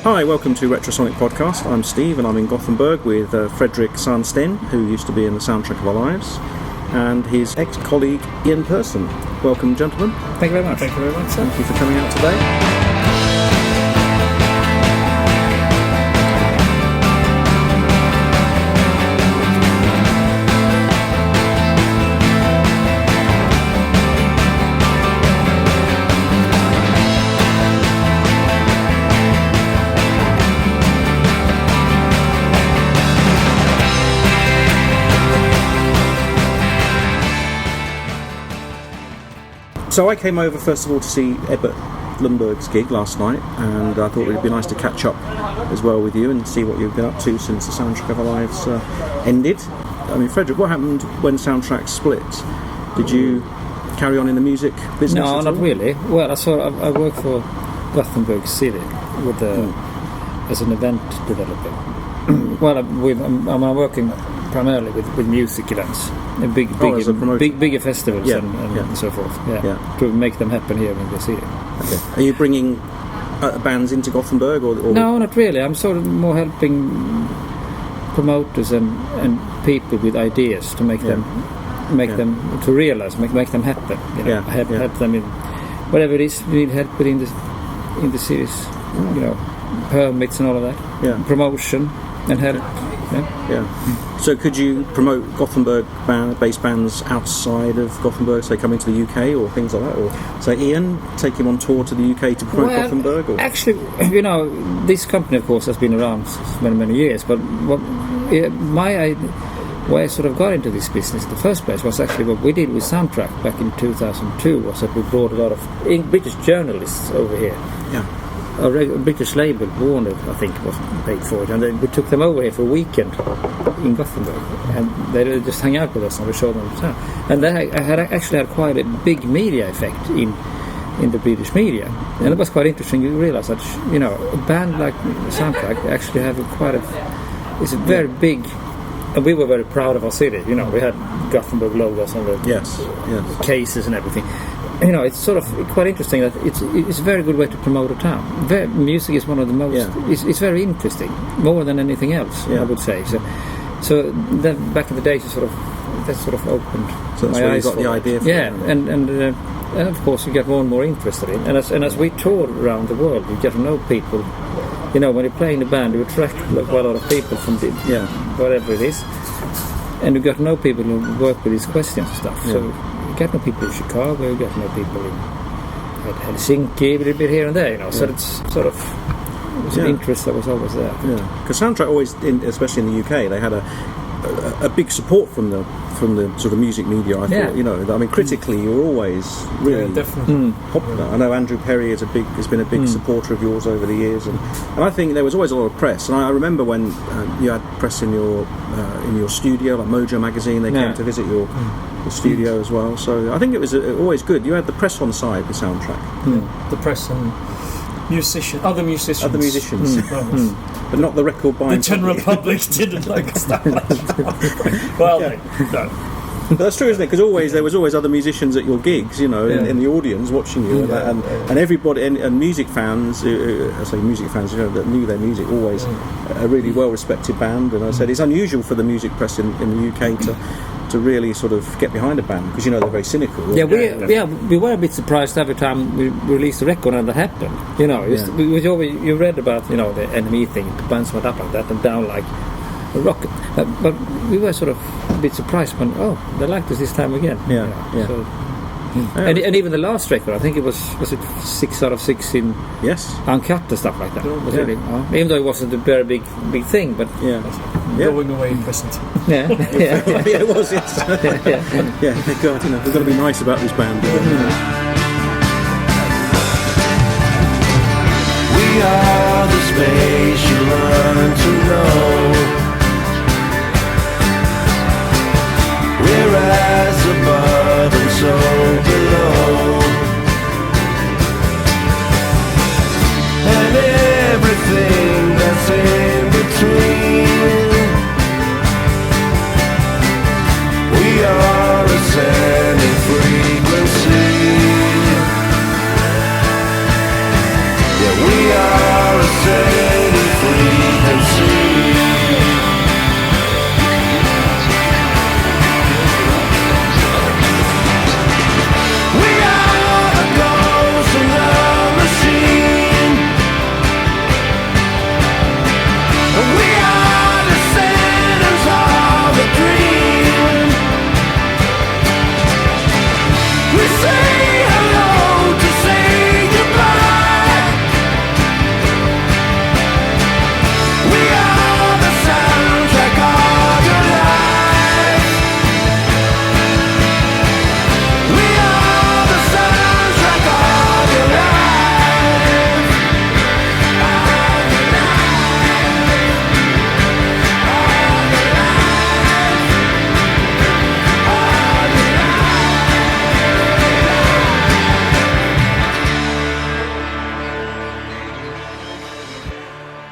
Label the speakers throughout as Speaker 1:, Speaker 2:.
Speaker 1: Hi, welcome to Retrosonic Podcast. I'm Steve and I'm in Gothenburg with Fredrik Sandsten, who used to be in the soundtrack of our lives, and his ex-colleague Ian Person. Welcome, gentlemen.
Speaker 2: Thank you very much.
Speaker 3: Thank you very much, sir.
Speaker 1: Thank you for coming out today. So I came over first of all to see Ebert Lundberg's gig last night, and I thought it would be nice to catch up as well with you and see what you've been up to since the Soundtrack of Our Lives ended. I mean, Fredrik, what happened when Soundtrack split? Did you carry on in the music business?
Speaker 2: No, not really. Well, I work for Gothenburg City with as an event developer. Well, I'm working primarily with music events, bigger festivals and so forth. To make them happen here in the city.
Speaker 1: Okay. Are you bringing bands into Gothenburg, or?
Speaker 2: No, not really. I'm sort of more helping promoters and people with ideas to make them to realize, make them happen. Help them in whatever it is. We need help with in the cities. Permits and all of that. Yeah. Promotion and help.
Speaker 1: So could you promote Gothenburg-based bands outside of Gothenburg, say coming to the UK or things like that? Or say Ian, take him on tour to the UK to promote Gothenburg? Or?
Speaker 2: Actually, this company of course has been around for many years, but why I sort of got into this business in the first place was actually what we did with Soundtrack back in 2002, was that we brought a lot of British journalists over here. Yeah. A British label, Warner, I think, was paid for it, and then we took them over here for a weekend in Gothenburg, and they just hung out with us and we showed them the sound. And that actually had quite a big media effect in the British media, and it was quite interesting. You realise that a band like Soundtrack actually have it's a very big, and we were very proud of our city. We had Gothenburg logos on the cases and everything. It's sort of quite interesting that it's a very good way to promote a town. Music is one of the most. It's very interesting, more than anything else. I would say. So then back in the days, that sort of opened my eyes.
Speaker 1: So that's where you got the idea.
Speaker 2: And of course you get more and more interested in. And as we toured around the world, you get to know people. When you play in a band, you attract quite a lot of people from whatever it is, and you get to know people who work with these questions and stuff. Yeah. So you get to know people in Chicago, you get to know people in Helsinki, a little bit here and there, So it's sort of an interest that was always there.
Speaker 1: Yeah, because Soundtrack always, especially in the UK, they had a big support from the sort of music media. I thought, I mean, critically, you're always really popular. I know Andrew Perry has been a big supporter of yours over the years, and I think there was always a lot of press. And I remember when you had press in your studio, like Mojo magazine, they came to visit your studio as well. So I think it was always good. You had the press on side with Soundtrack.
Speaker 3: The press and other musicians.
Speaker 1: But not the record buying.
Speaker 3: The general public didn't like stuff like that. Well, no.
Speaker 1: But that's true, isn't it? Because there was always other musicians at your gigs, in the audience watching you, and everybody and music fans. I say music fans, that knew their music. Always a really well-respected band, and I said it's unusual for the music press in the UK to really sort of get behind a band, because they're very cynical.
Speaker 2: We were a bit surprised every time we released a record and that happened. You read about the NME thing, the bands went up like that and down like a rocket, but we were sort of a bit surprised when they liked us this time again. So, and even the last record, I think it was it 6 out of 6 in uncut and stuff like that. Really, even though it wasn't a very big thing, but
Speaker 3: going away present.
Speaker 1: It was. Yes. Thank God. We've got to be nice about this band.
Speaker 4: We are the space you learn to know. We're as above and so below, and everything that's in between. We are ascending frequency. Yeah, we are ascending.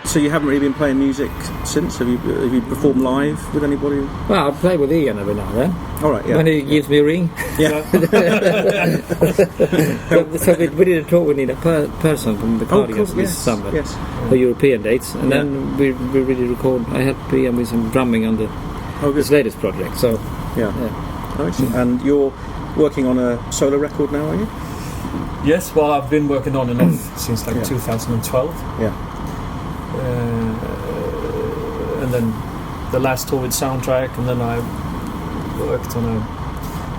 Speaker 1: So you haven't really been playing music since? Have you performed live with anybody?
Speaker 2: Well, I play with Ian every now and then.
Speaker 1: All right, yeah.
Speaker 2: When he gives me a ring.
Speaker 1: Yeah.
Speaker 2: So we did a talk. We need a person from the Cardigans this summer for European dates, and then we really record. I helped Ian with some drumming on his latest project. So
Speaker 1: yeah. Nice. And you're working on a solo record now, are you?
Speaker 3: Yes. Well, I've been working on and off since 2012.
Speaker 1: Yeah.
Speaker 3: And then the last tour with Soundtrack, and then I worked on a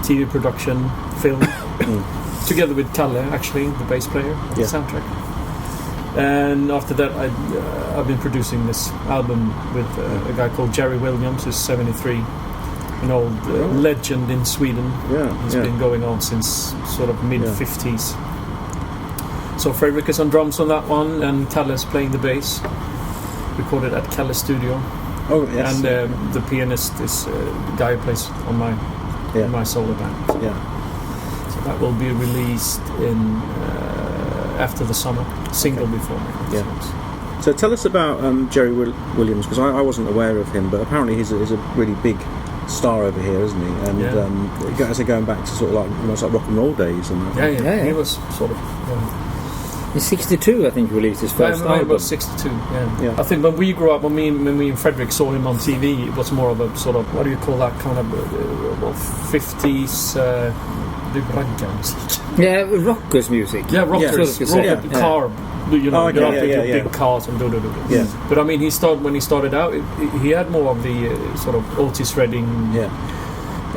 Speaker 3: TV production film together with Kalle, actually, the bass player of the Soundtrack. And after that, I've been producing this album with a guy called Jerry Williams, who's 73, an old legend in Sweden.
Speaker 1: Yeah,
Speaker 3: He's been going on since sort of mid-50s. So Fredrik is on drums on that one, and Kalle is playing the bass. Recorded at Kalle Studio.
Speaker 1: Oh yes.
Speaker 3: And the pianist is the guy who plays on my solo band.
Speaker 1: Yeah.
Speaker 3: So that will be released in after the summer, single before me.
Speaker 1: Yeah. So tell us about Jerry Williams, because I wasn't aware of him, but apparently he's a really big star over here, isn't he? And going back to sort of like almost like rock and roll days. And
Speaker 3: he was sort of.
Speaker 2: In 62, I think he released his first album.
Speaker 3: It was 62, yeah. I think when we grew up, when me and Fredrik saw him on TV, it was more of a sort of, what do you call that kind of 50s music?
Speaker 2: Yeah, rockers music.
Speaker 3: Yeah, rockers. Car, you know, big cars and
Speaker 1: Yeah.
Speaker 3: But I mean, when he started out, he had more of the sort of Otis Redding,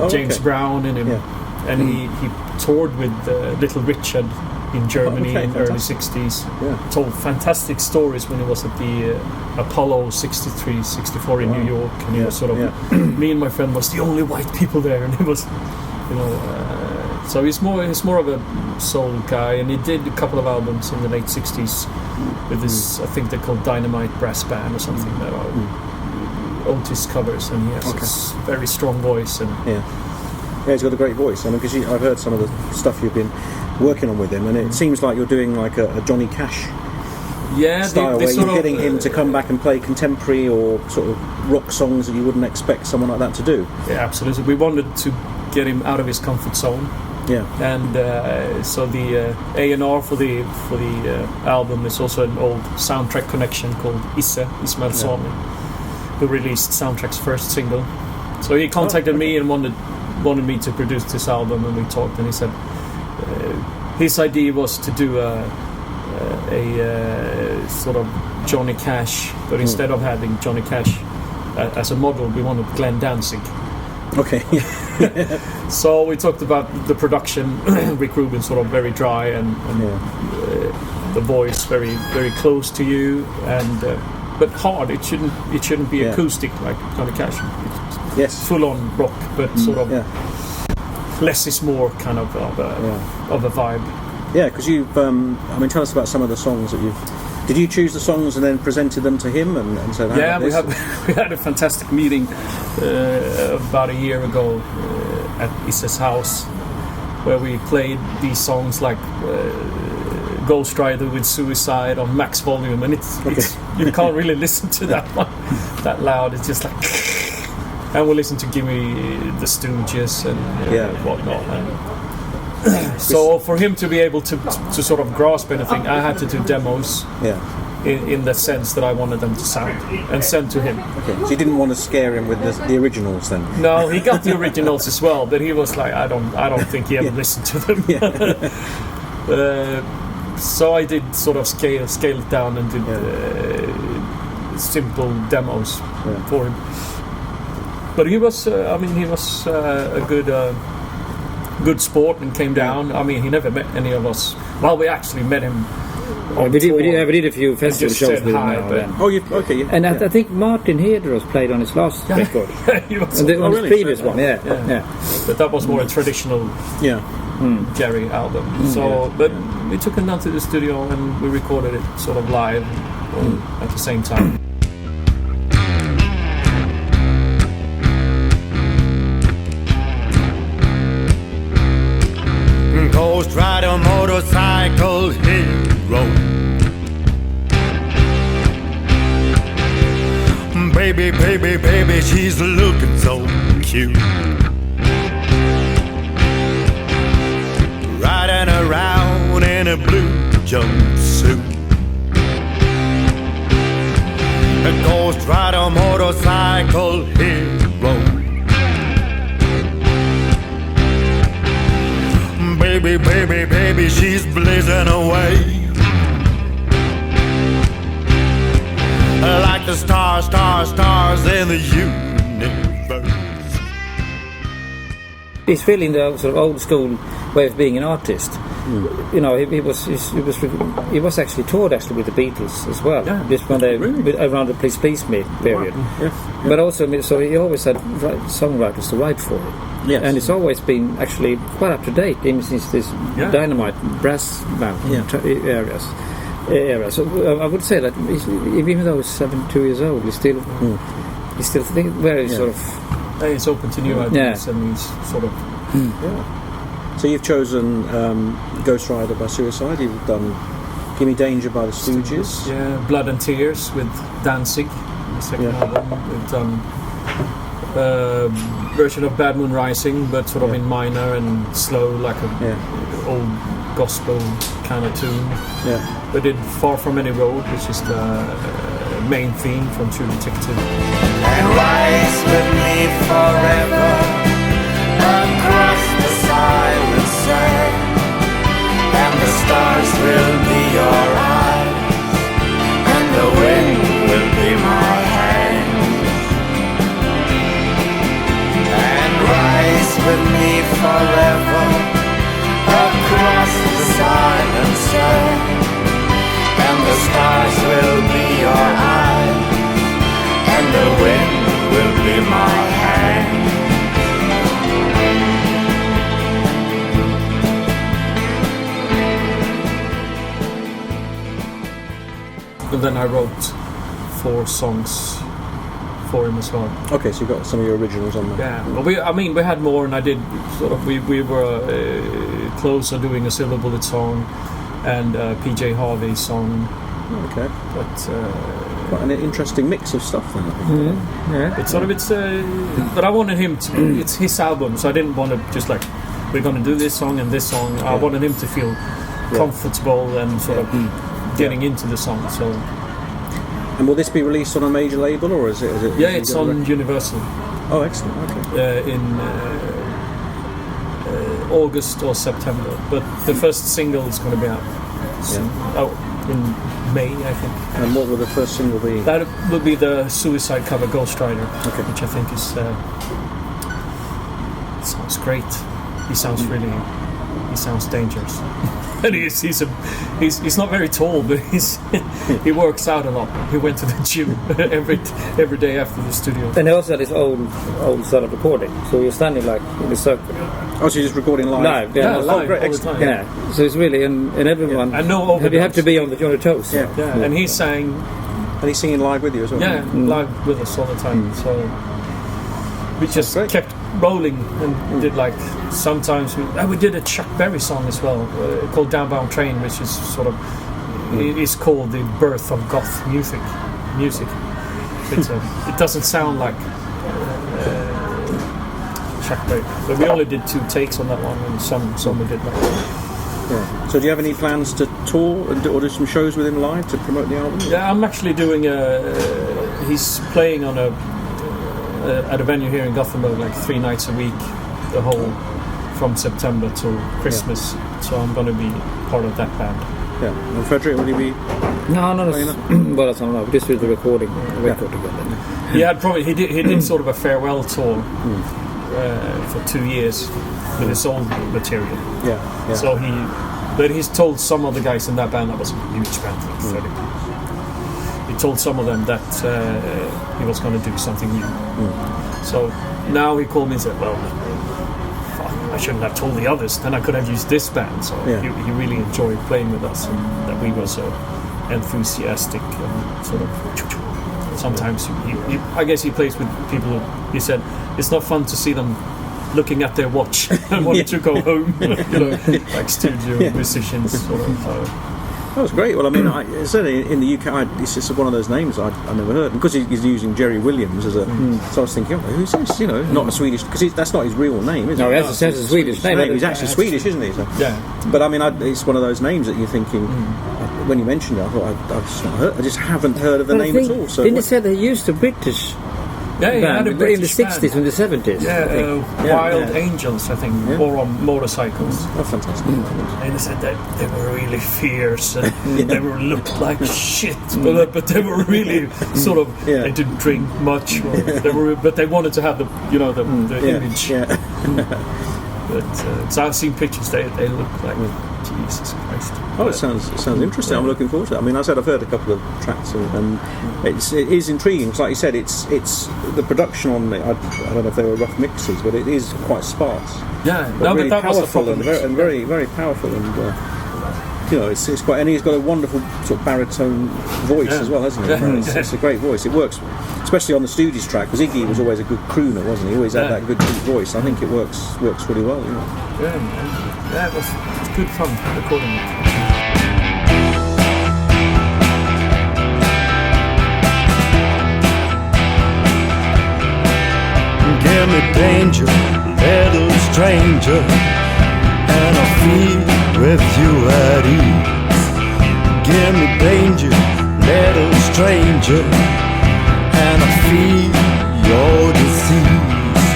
Speaker 3: James Brown in him. Yeah. And he toured with Little Richard in Germany in early 60s.
Speaker 1: Yeah.
Speaker 3: Told fantastic stories when he was at the Apollo 63, 64 in New York, and he was sort of me and my friend was the only white people there, and it was, you know, so he's more of a soul guy, and he did a couple of albums in the late 60s with this, I think they're called Dynamite Brass Band or something, that are Otis covers, and he has this very strong voice. And
Speaker 1: he's got a great voice. I mean, because I've heard some of the stuff you've been working on with him, and it seems like you're doing like a Johnny Cash style, where you're getting him to come back and play contemporary or sort of rock songs that you wouldn't expect someone like that to do.
Speaker 3: Yeah, absolutely. We wanted to get him out of his comfort zone.
Speaker 1: Yeah.
Speaker 3: And so the A&R for the album is also an old Soundtrack connection called Ismail Sami, who released Soundtrack's first single. So he contacted me and wanted me to produce this album, and we talked, and he said his idea was to do a sort of Johnny Cash, but instead of having Johnny Cash as a model, we wanted Glenn Danzig.
Speaker 1: Okay.
Speaker 3: So we talked about the production. Rick Rubin sort of very dry, and the voice very very close to you, and but hard. It shouldn't be acoustic like Johnny Cash.
Speaker 1: Yes.
Speaker 3: Full on rock, but sort of less is more kind of a vibe.
Speaker 1: Yeah, because you've I mean, tell us about some of the songs that you've. Did you choose the songs and then presented them to him and said,
Speaker 3: yeah, we had a fantastic meeting about a year ago at Isse's house, where we played these songs like Ghost Rider with Suicide on max volume, and it's you can't really listen to that one that loud. It's just like, and we listened to Gimme the Stooges and whatnot. And so for him to be able to sort of grasp anything, I had to do demos. In the sense that I wanted them to sound and send to him.
Speaker 1: Okay, so you didn't want to scare him with the originals then?
Speaker 3: No, he got the originals as well, but he was like, I don't think he ever listened to them. So I did sort of scale it down and did simple demos for him. But he was, a good sport and came down. I mean, he never met any of us. Well, we actually met him.
Speaker 2: We did a few festival shows with him now and then.
Speaker 1: Oh, okay.
Speaker 2: And I think Martin Hederos played on his last record.
Speaker 3: He was
Speaker 2: on his previous one,
Speaker 3: But that was more a traditional Jerry album. But we took him down to the studio and we recorded it sort of live at the same time.
Speaker 4: Ghost Rider motorcycle hero. baby, baby, baby, she's looking so cute. Riding around in a blue jumpsuit. A Ghost Rider motorcycle hero. Baby, baby, baby, she's blazing away. Like the stars, stars, stars in the universe.
Speaker 2: He's feeling the sort of old school way of being an artist. You know, he was actually toured with the Beatles as well.
Speaker 1: Yeah.
Speaker 2: Just when around the Please Please Me period.
Speaker 1: Yeah.
Speaker 2: But also, so he always had songwriters to write for him.
Speaker 1: Yes.
Speaker 2: And it's always been actually quite up to date, even since this Dynamite brass band era. So I would say that even though he's 72 years old, he's still very sort of.
Speaker 3: He's open to new ideas, and he's sort of.
Speaker 1: So you've chosen Ghost Rider by Suicide. You've done Gimme Danger by the Stooges.
Speaker 3: Yeah, Blood and Tears with Danzig, the second album. We've done version of Bad Moon Rising, but sort of in minor and slow, like a old gospel kind of tune.
Speaker 1: Yeah.
Speaker 3: We did Far From Any Road, which is the main theme from True Detective.
Speaker 4: And rise with me forever across the silent sand, and the stars will be your eyes, and the wind will be my hand. And rise with me forever across the silent sand, and the stars will be your eyes, and the wind will be my hand.
Speaker 3: And then I wrote 4 songs for him as well.
Speaker 1: Okay, so you got some of your originals on there.
Speaker 3: Yeah, well, we had more, and I did sort of. We were close on doing a Silver Bullet song and PJ Harvey song.
Speaker 1: Okay,
Speaker 3: but
Speaker 1: quite an interesting mix of stuff then, I think.
Speaker 2: Yeah.
Speaker 3: It's sort of but I wanted him to. It's his album, so I didn't want to just like we're going to do this song and this song. I wanted him to feel comfortable and sort of getting into the song. So.
Speaker 1: And will this be released on a major label, or is it?
Speaker 3: Yeah, it's on Universal.
Speaker 1: Oh, excellent. Okay.
Speaker 3: In August or September, but the first single is going to be out in May, I think.
Speaker 1: And what will the first single be?
Speaker 3: That will be the Suicide cover, Ghost Rider, which I think is sounds great. He sounds dangerous. And he's not very tall, but he works out a lot. He went to the gym every day after the studio.
Speaker 2: And he also had his own style of recording, so you're standing like in a circle.
Speaker 1: Oh, so you're just recording live?
Speaker 2: Live,
Speaker 3: live
Speaker 1: great,
Speaker 3: all the time.
Speaker 2: Yeah, so it's really and everyone.
Speaker 3: And no overdubs.
Speaker 2: You have to be on your toes.
Speaker 3: Yeah. And he sang.
Speaker 1: And he's singing live with you as well.
Speaker 3: Yeah, live with us all the time. So we just kept rolling and did like sometimes we did a Chuck Berry song as well called Downbound Train, which is sort of is called the birth of goth music. It doesn't sound like Chuck Berry, but we only did 2 takes on that one, and some we did like.
Speaker 1: Yeah. So do you have any plans to tour or do some shows with him live to promote the album?
Speaker 3: Yeah, I'm actually doing he's playing on at a venue here in Gothenburg like 3 nights a week, the whole from September till Christmas. So I'm going to be part of that band.
Speaker 1: Yeah. And Fredrik, will you be?
Speaker 2: No. Well, I don't know. We just did the record together.
Speaker 3: He did sort of a farewell tour for 2 years with his old material. Yeah. So he's told some of the guys in that band, that was a huge band, like 30 people. He told some of them that he was going to do something new. So now he called me and said, well, I shouldn't have told the others, then I could have used this band. So he really enjoyed playing with us, and that we were so enthusiastic and sort of. Sometimes I guess he plays with people who, he said, it's not fun to see them looking at their watch and wanting to go home, like studio musicians sort of.
Speaker 1: That was great. Well, I mean, certainly in the UK, it's just one of those names I never heard. Because he's using Jerry Williams as a... So I was thinking, who's this? You know, not a Swedish... Because that's not his real name, is it?
Speaker 2: No, that's a Swedish name.
Speaker 1: He's actually Swedish, isn't he? So,
Speaker 3: yeah.
Speaker 1: But I mean, it's one of those names that you're thinking... When you mentioned it, I thought, I've just not heard... I just haven't heard of the name at all. So
Speaker 2: didn't they say they used the British...
Speaker 3: Yeah,
Speaker 2: in the 60s and the 70s.
Speaker 3: Wild Angels, I think, or on motorcycles.
Speaker 1: Oh, fantastic.
Speaker 3: And they said that they were really fierce and they looked like shit, but they were really sort of. They didn't drink much, but they wanted to have the image. Yeah. But so I've seen pictures. They look like Jesus Christ.
Speaker 1: Oh, it sounds interesting. I'm looking forward to it. I mean, I've heard a couple of tracks, and it is intriguing. Because, like you said, it's the production on it. I don't know if they were rough mixes, but it is quite sparse.
Speaker 3: Yeah,
Speaker 1: but really that powerful and very, very powerful. And it's quite. And he's got a wonderful sort of baritone voice as well, hasn't he? It's a great voice. It works, especially on the Stooges track, because Iggy was always a good crooner, wasn't he? He always had that good deep voice. I think it works really well.
Speaker 3: Yeah, it was good fun recording it.
Speaker 4: Give me danger, little stranger, and I'll feel with you at ease. Give me danger, little stranger, and I'll feel your disease.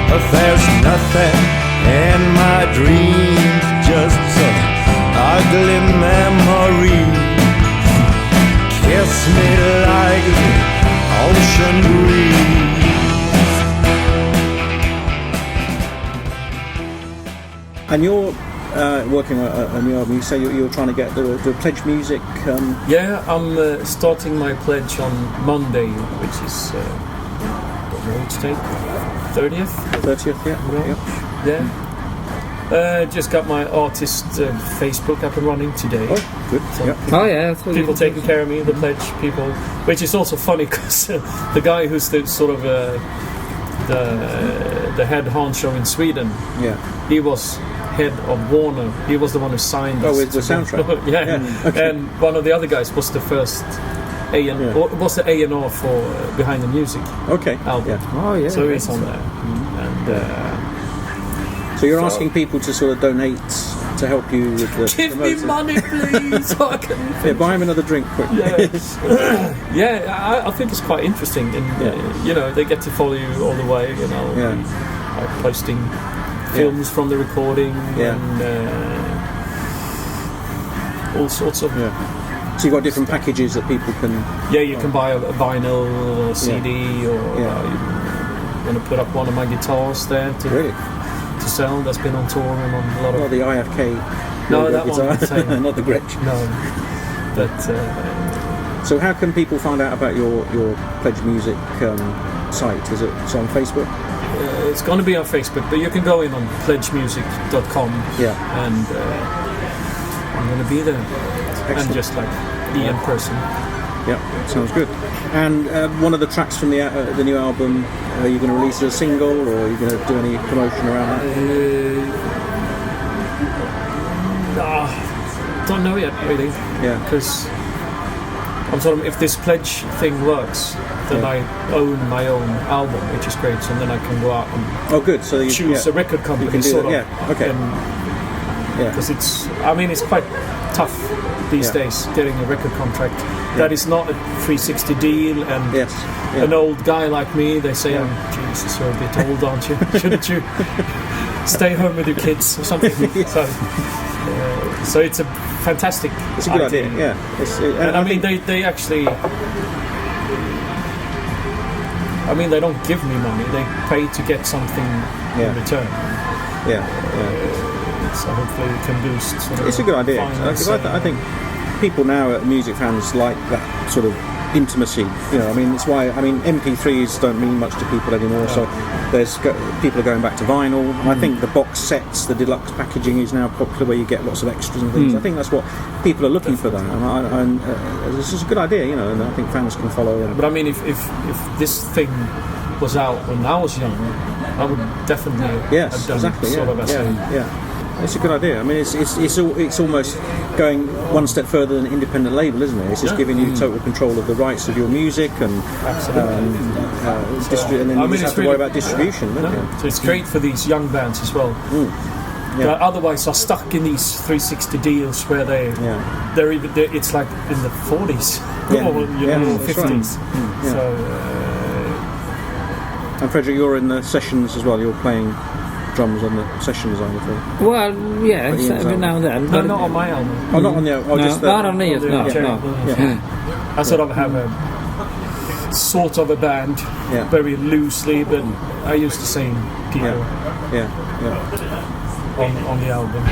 Speaker 4: But there's nothing in my dreams, just some ugly memories. Kiss me like the ocean breeze.
Speaker 1: And you're working on a new album. You say you're trying to get the pledge music.
Speaker 3: Yeah, I'm starting my pledge on Monday, which is what's the date? 30th.
Speaker 1: 30th, yeah.
Speaker 3: Just got my artist Facebook up and running today.
Speaker 1: Oh, good.
Speaker 3: So people taking care of me, the pledge people, which is also funny because the guy who's the sort of the head honcho in Sweden, he was head of Warner. He was the one who signed us.
Speaker 1: Oh, with the soundtrack.
Speaker 3: Okay. And one of the other guys was the first or was the A&R for Behind the Music album.
Speaker 1: Yeah.
Speaker 2: Oh, yeah.
Speaker 3: So he's on there. And
Speaker 1: so you're asking people to sort of donate to help you with the
Speaker 3: give me money, please, so I can
Speaker 1: buy him another drink quick.
Speaker 3: I think it's quite interesting, and they get to follow you all the way. Like posting films from the recording and all sorts of.
Speaker 1: So you've got different packages that people can.
Speaker 3: Yeah, you can buy a vinyl or a CD, or you want to put up one of my guitars there to sell. That's been on tour and on a lot of.
Speaker 1: Well, the IFK.
Speaker 3: No, that one.
Speaker 1: Not the Gretsch.
Speaker 3: No, but.
Speaker 1: So how can people find out about your pledge music site? Is it on Facebook?
Speaker 3: It's going to be on Facebook, but you can go in on pledgemusic.com. And I'm going to be there. Excellent. And just like be in person.
Speaker 1: Yeah, sounds good. And one of the tracks from the new album, are you going to release it as a single, or are you going to do any promotion around
Speaker 3: that? Don't know yet, really. Yeah. Because I'm sort of, if this pledge thing works, then I own my own album, which is great. So then I can go out and
Speaker 1: So you
Speaker 3: choose a record company, sort of. Because it's quite tough these days getting a record contract. That is not a 360 deal, and an old guy like me, they say, "Oh, Jesus, you're a bit old, aren't you? Shouldn't you stay home with your kids or something?" So it's a fantastic.
Speaker 1: It's a good idea.
Speaker 3: And I mean, they actually. I mean, they don't give me money; they pay to get something in return. So hopefully it can boost.
Speaker 1: It's a good idea. I think people now, music fans, like that sort of intimacy. It's why. MP3s don't mean much to people anymore. So people are going back to vinyl. I think the box sets, the deluxe packaging is now popular, where you get lots of extras and things. I think that's what people are looking for. That, and this is a good idea. And I think fans can follow.
Speaker 3: But I mean, if this thing was out when I was young, I would definitely have done sort of as
Speaker 1: it's a good idea. I mean, it's almost going one step further than an independent label, isn't it? It's just giving you total control of the rights of your music and and then you just have to worry about distribution. Don't you?
Speaker 3: So it's great for these young bands as well. That otherwise are stuck in these 360 deals where they're even it's like in the 40s or 50s.
Speaker 1: Right.
Speaker 3: So.
Speaker 1: And Fredrik, you're in the sessions as well. You're playing drums on the sessions, I think.
Speaker 2: Well, yeah, every now and then.
Speaker 3: No, not on my album.
Speaker 1: Oh, not on the album.
Speaker 2: Not on the no.
Speaker 3: I sort of have a sort of a band, very loosely, but I use the same people on the album.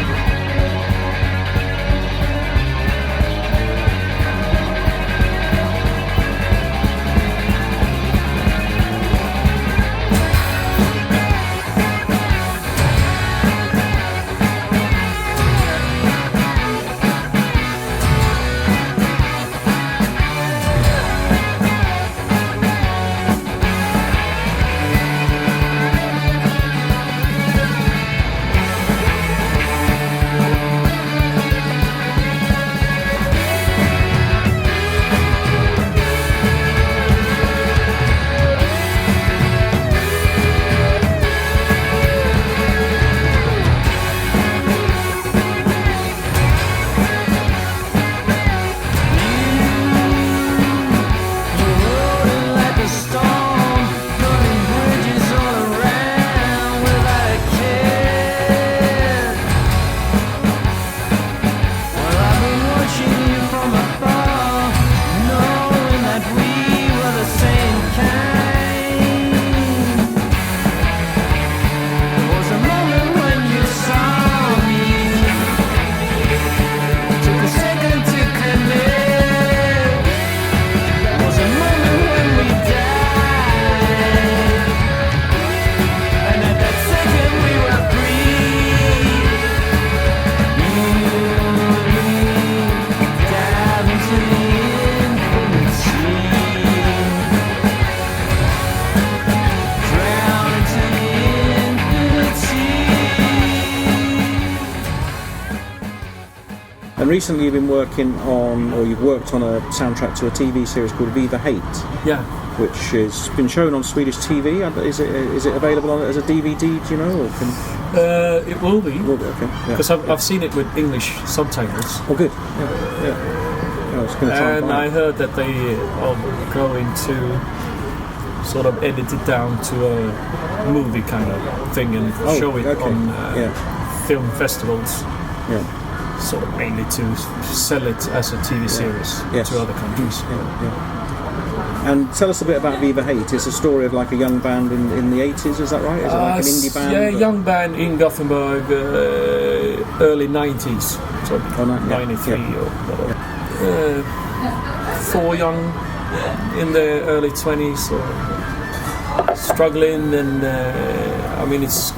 Speaker 1: And recently you've been working on, or you've worked on a soundtrack to a TV series called Viva Hate.
Speaker 3: Yeah.
Speaker 1: Which has been shown on Swedish TV. Is it available as a DVD, do you know? Or
Speaker 3: it will be.
Speaker 1: Okay.
Speaker 3: Because I've seen it with English subtitles.
Speaker 1: Oh, good. Yeah.
Speaker 3: I heard that they are going to sort of edit it down to a movie kind of thing and show it on film festivals.
Speaker 1: Yeah.
Speaker 3: Sort of mainly to sell it as a TV series to other countries.
Speaker 1: And tell us a bit about Viva Hate. It's a story of like a young band in the 80s, is that right? Is it like an indie band?
Speaker 3: Yeah, young band in Gothenburg, early 90s, so 93 or whatever. 4 young in their early 20s, struggling, and I mean it's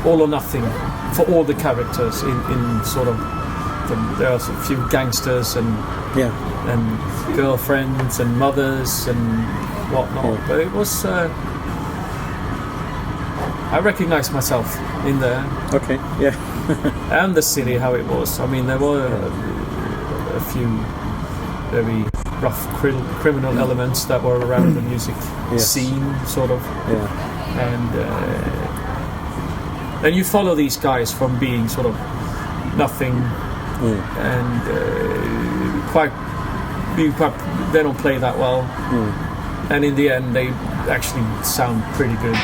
Speaker 3: all or nothing for all the characters in sort of there are a few gangsters and girlfriends and mothers and whatnot, but it was I recognized myself in there. And the city, how it was. I mean, there were a few very rough criminal elements that were around the music scene, sort of. And you follow these guys from being sort of nothing and they don't play that well, and in the end they actually sound pretty good.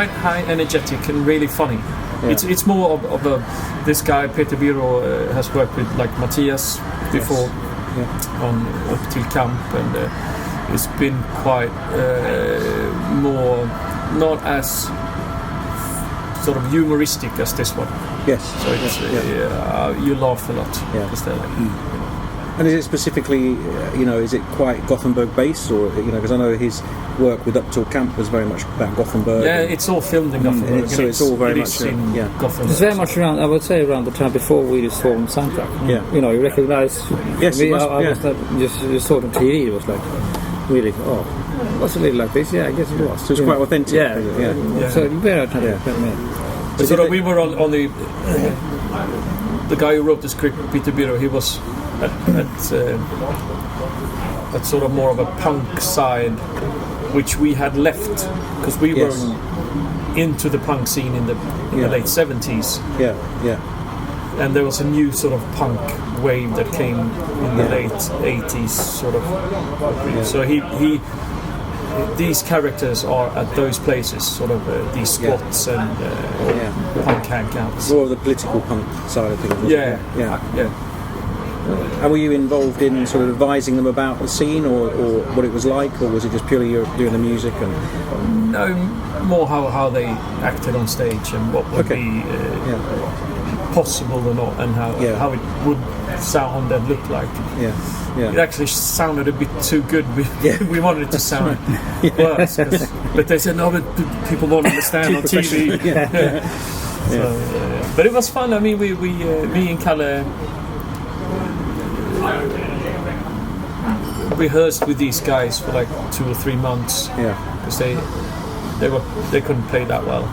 Speaker 3: quite high, energetic, and really funny. Yeah. It's more of a this guy Peter Biro has worked with like Matthias before on Upp till Kamp, and it's been quite more not as sort of humoristic as this one.
Speaker 1: Yes.
Speaker 3: So it's you laugh a lot.
Speaker 1: Yeah. And is it specifically, is it quite Gothenburg based, or because I know his work with Up Till Camp was very much about Gothenburg.
Speaker 3: Yeah, it's all filmed in Gothenburg.
Speaker 1: So it's all very much
Speaker 3: in Gothenburg.
Speaker 2: It's very much around. I would say around the time before we just formed Soundtrack.
Speaker 1: Yeah.
Speaker 2: You recognise.
Speaker 1: Yes.
Speaker 2: I was just saw it on TV. It was like really. Oh, what's a little like this? Yeah, I guess it was.
Speaker 1: So it's quite authentic.
Speaker 2: Yeah. So very authentic.
Speaker 3: So we were on the guy who wrote the script, Peter Biro. He was at sort of more of a punk side, which we had left because we were into the punk scene in the late 70s.
Speaker 1: Yeah.
Speaker 3: And there was a new sort of punk wave that came in the late 80s, sort of. Yeah. So these characters are at those places, sort of these squats and punk hangouts.
Speaker 1: More of the political punk side of things.
Speaker 3: Yeah.
Speaker 1: And were you involved in sort of advising them about the scene, or what it was like, or was it just purely you doing the music? And
Speaker 3: no, more how they acted on stage and what would be possible or not, and how it would sound and look like. It actually sounded a bit too good. We wanted it to sound worse, but they said no, but people won't understand on TV. So, but it was fun. I mean, we me and Kalle rehearsed with these guys for like 2 or 3 months. Because they couldn't play that well.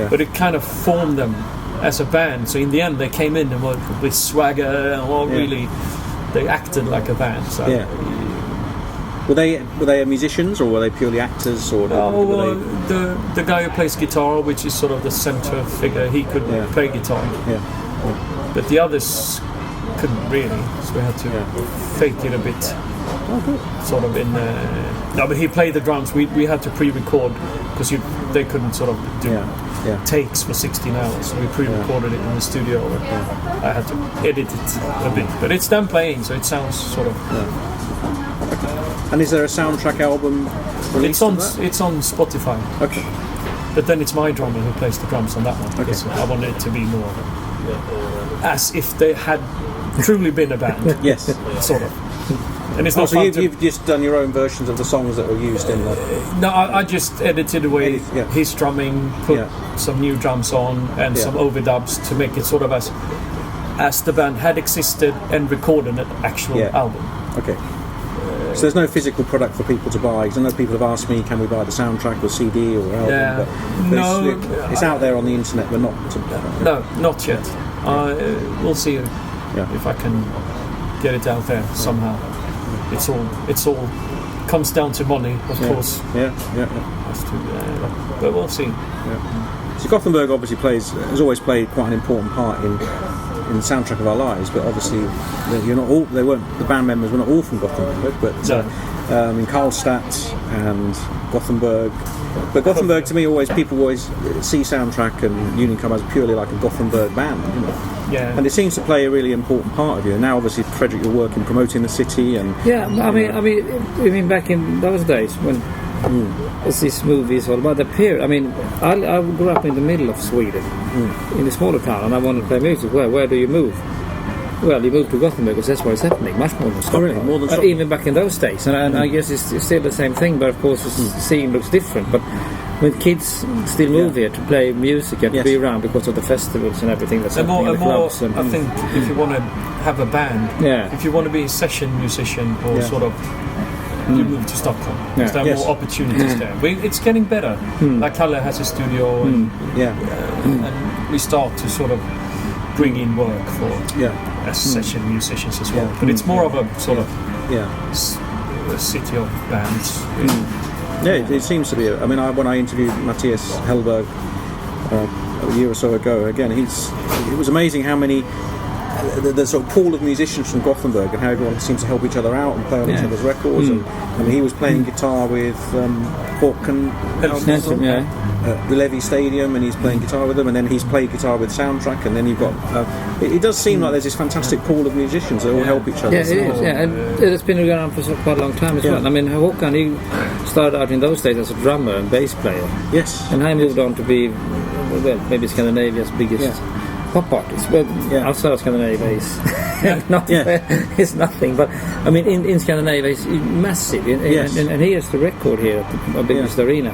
Speaker 3: But it kind of formed them as a band. So in the end, they came in and were with swagger and really. They acted like a band. So.
Speaker 1: Were they musicians, or were they purely actors? Or
Speaker 3: the guy who plays guitar, which is sort of the centre figure, he could play guitar. But the others couldn't really, so we had to fake it a bit. Sort of in. No, but he played the drums. We had to pre-record because they couldn't sort of do takes for 16 hours. So we pre-recorded it in the studio. I had to edit it a bit, but it's them playing, so it sounds sort of.
Speaker 1: And is there a soundtrack album released?
Speaker 3: It's on Spotify.
Speaker 1: Okay.
Speaker 3: But then it's my drummer who plays the drums on that one.
Speaker 1: Okay.
Speaker 3: So I wanted it to be more as if they had truly been a band.
Speaker 1: Yes.
Speaker 3: Sort of. And it's not
Speaker 1: so you've just done your own versions of the songs that were used in the...
Speaker 3: No, I just edited away his drumming, put some new drums on and some overdubs to make it sort of as the band had existed and recorded an actual album.
Speaker 1: Okay. So there's no physical product for people to buy. Because I know people have asked me, can we buy the soundtrack or CD or album? But it's out there on the internet, but not...
Speaker 3: No, not yet. We'll see if I can get it out there somehow. It's all comes down to money, of course. But we'll see.
Speaker 1: So Gothenburg obviously has always played quite an important part in the soundtrack of our lives. But obviously, the band members were not all from Gothenburg. But in Karlstad and Gothenburg. But Gothenburg, to me, people always see Soundtrack and Union Come as purely like a Gothenburg band, And it seems to play a really important part of you. And now, obviously, Fredrik, you're working promoting the city, and
Speaker 2: I mean, back in those days when as this movie is all about the period. I mean, I grew up in the middle of Sweden, in a smaller town, and I wanted to play music. Where do you move? Well, you move to Gothenburg because that's where it's happening, much more than Stockholm.
Speaker 1: Really? More than Stockholm?
Speaker 2: Even back in those days. And I guess it's still the same thing, but of course the scene looks different. But when kids still move here to play music and to be around because of the festivals and everything that's happening in the clubs.
Speaker 3: I think if you want to have a band, if you want to be a session musician or sort of, you move to Stockholm. Because there are more opportunities there. It's getting better. Like Kalle has a studio and we start to sort of bring in work for as session musicians as well. But it's more of a sort of a city of bands.
Speaker 1: It seems to be. I mean, when I interviewed Matthias Hellberg a year or so ago, again, it was amazing how many the sort of pool of musicians from Gothenburg and how everyone seems to help each other out and play on each other's records. And I mean, he was playing guitar with Håkan the Levy Stadium, and he's playing guitar with them, and then he's played guitar with Soundtrack, and then you've got it does seem like there's this fantastic pool of musicians that all help each other.
Speaker 2: Yeah, it is, and it's been around for quite a long time as well. I mean, Håkan, he started out in those days as a drummer and bass player.
Speaker 1: Yes.
Speaker 2: And I moved on to be, well, maybe Scandinavia's biggest pop artist. Well, outside of Scandinavia it's nothing. But I mean, in Scandinavia, it's massive. And he has the record here at the biggest arena,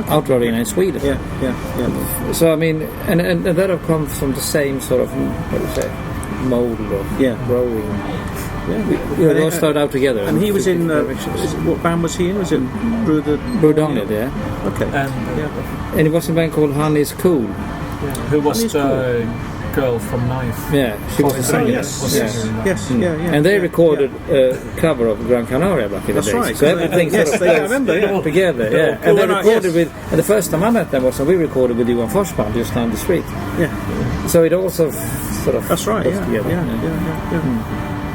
Speaker 2: outdoor arena in Sweden. So I mean, and that have come from the same sort of, what do you say, mold of growing. We all started out together.
Speaker 1: And he was in what band was he in? Was it
Speaker 2: Brudonget?
Speaker 1: Okay.
Speaker 2: And he was in a band called Honey's Cool.
Speaker 3: Who was the girl from Knife?
Speaker 2: Yeah, she was the singer.
Speaker 1: Yes.
Speaker 2: And they recorded a cover of Gran Canaria back in the day.
Speaker 1: That's right.
Speaker 2: So everything sort of
Speaker 1: remember,
Speaker 2: together. Yeah. And they recorded with. And the first time I met them was when we recorded with Johan Forsman just down the street.
Speaker 1: Yeah.
Speaker 2: So it also sort of.
Speaker 1: That's right.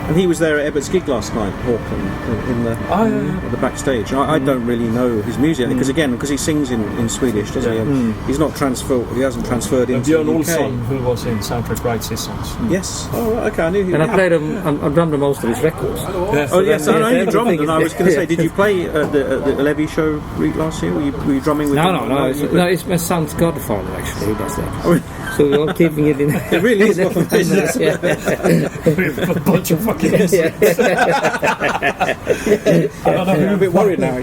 Speaker 1: And he was there at Ebbert's gig last night, Håkan, in the backstage. I don't really know his music because he sings in Swedish, doesn't he? He's not transferred. He hasn't transferred into
Speaker 3: Björn
Speaker 1: the UK.
Speaker 3: Olsson, who was in Soundtrack, writes his songs.
Speaker 1: Yes. Oh, right, okay. I knew.
Speaker 2: And I played him. I drummed most of his records.
Speaker 1: Yes, I know you drummed. And I was going to say, did you play at the Levy show last year? Were you drumming with?
Speaker 2: No. It's my son's godfather actually who does that. So we're all keeping it in.
Speaker 1: It really is what the business.
Speaker 3: We've got a bunch of fucking I don't know.
Speaker 1: I'm a bit worried now.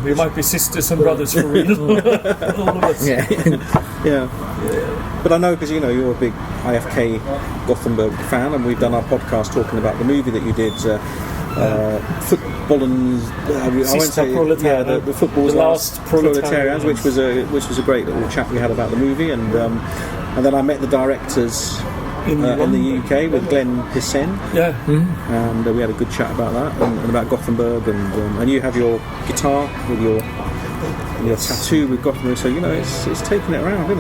Speaker 3: We might be sisters and brothers for real. All of us.
Speaker 1: Yeah. But I know because you're a big IFK Gothenburg fan, and we've done our podcast talking about the movie that you did. Football and the football's last proletarians, which was a great little chat we had about the movie, and then I met the directors in the UK with Glenn Hissen, and we had a good chat about that and about Gothenburg, and you have your guitar with your tattoo with Gothenburg, so it's taking it around,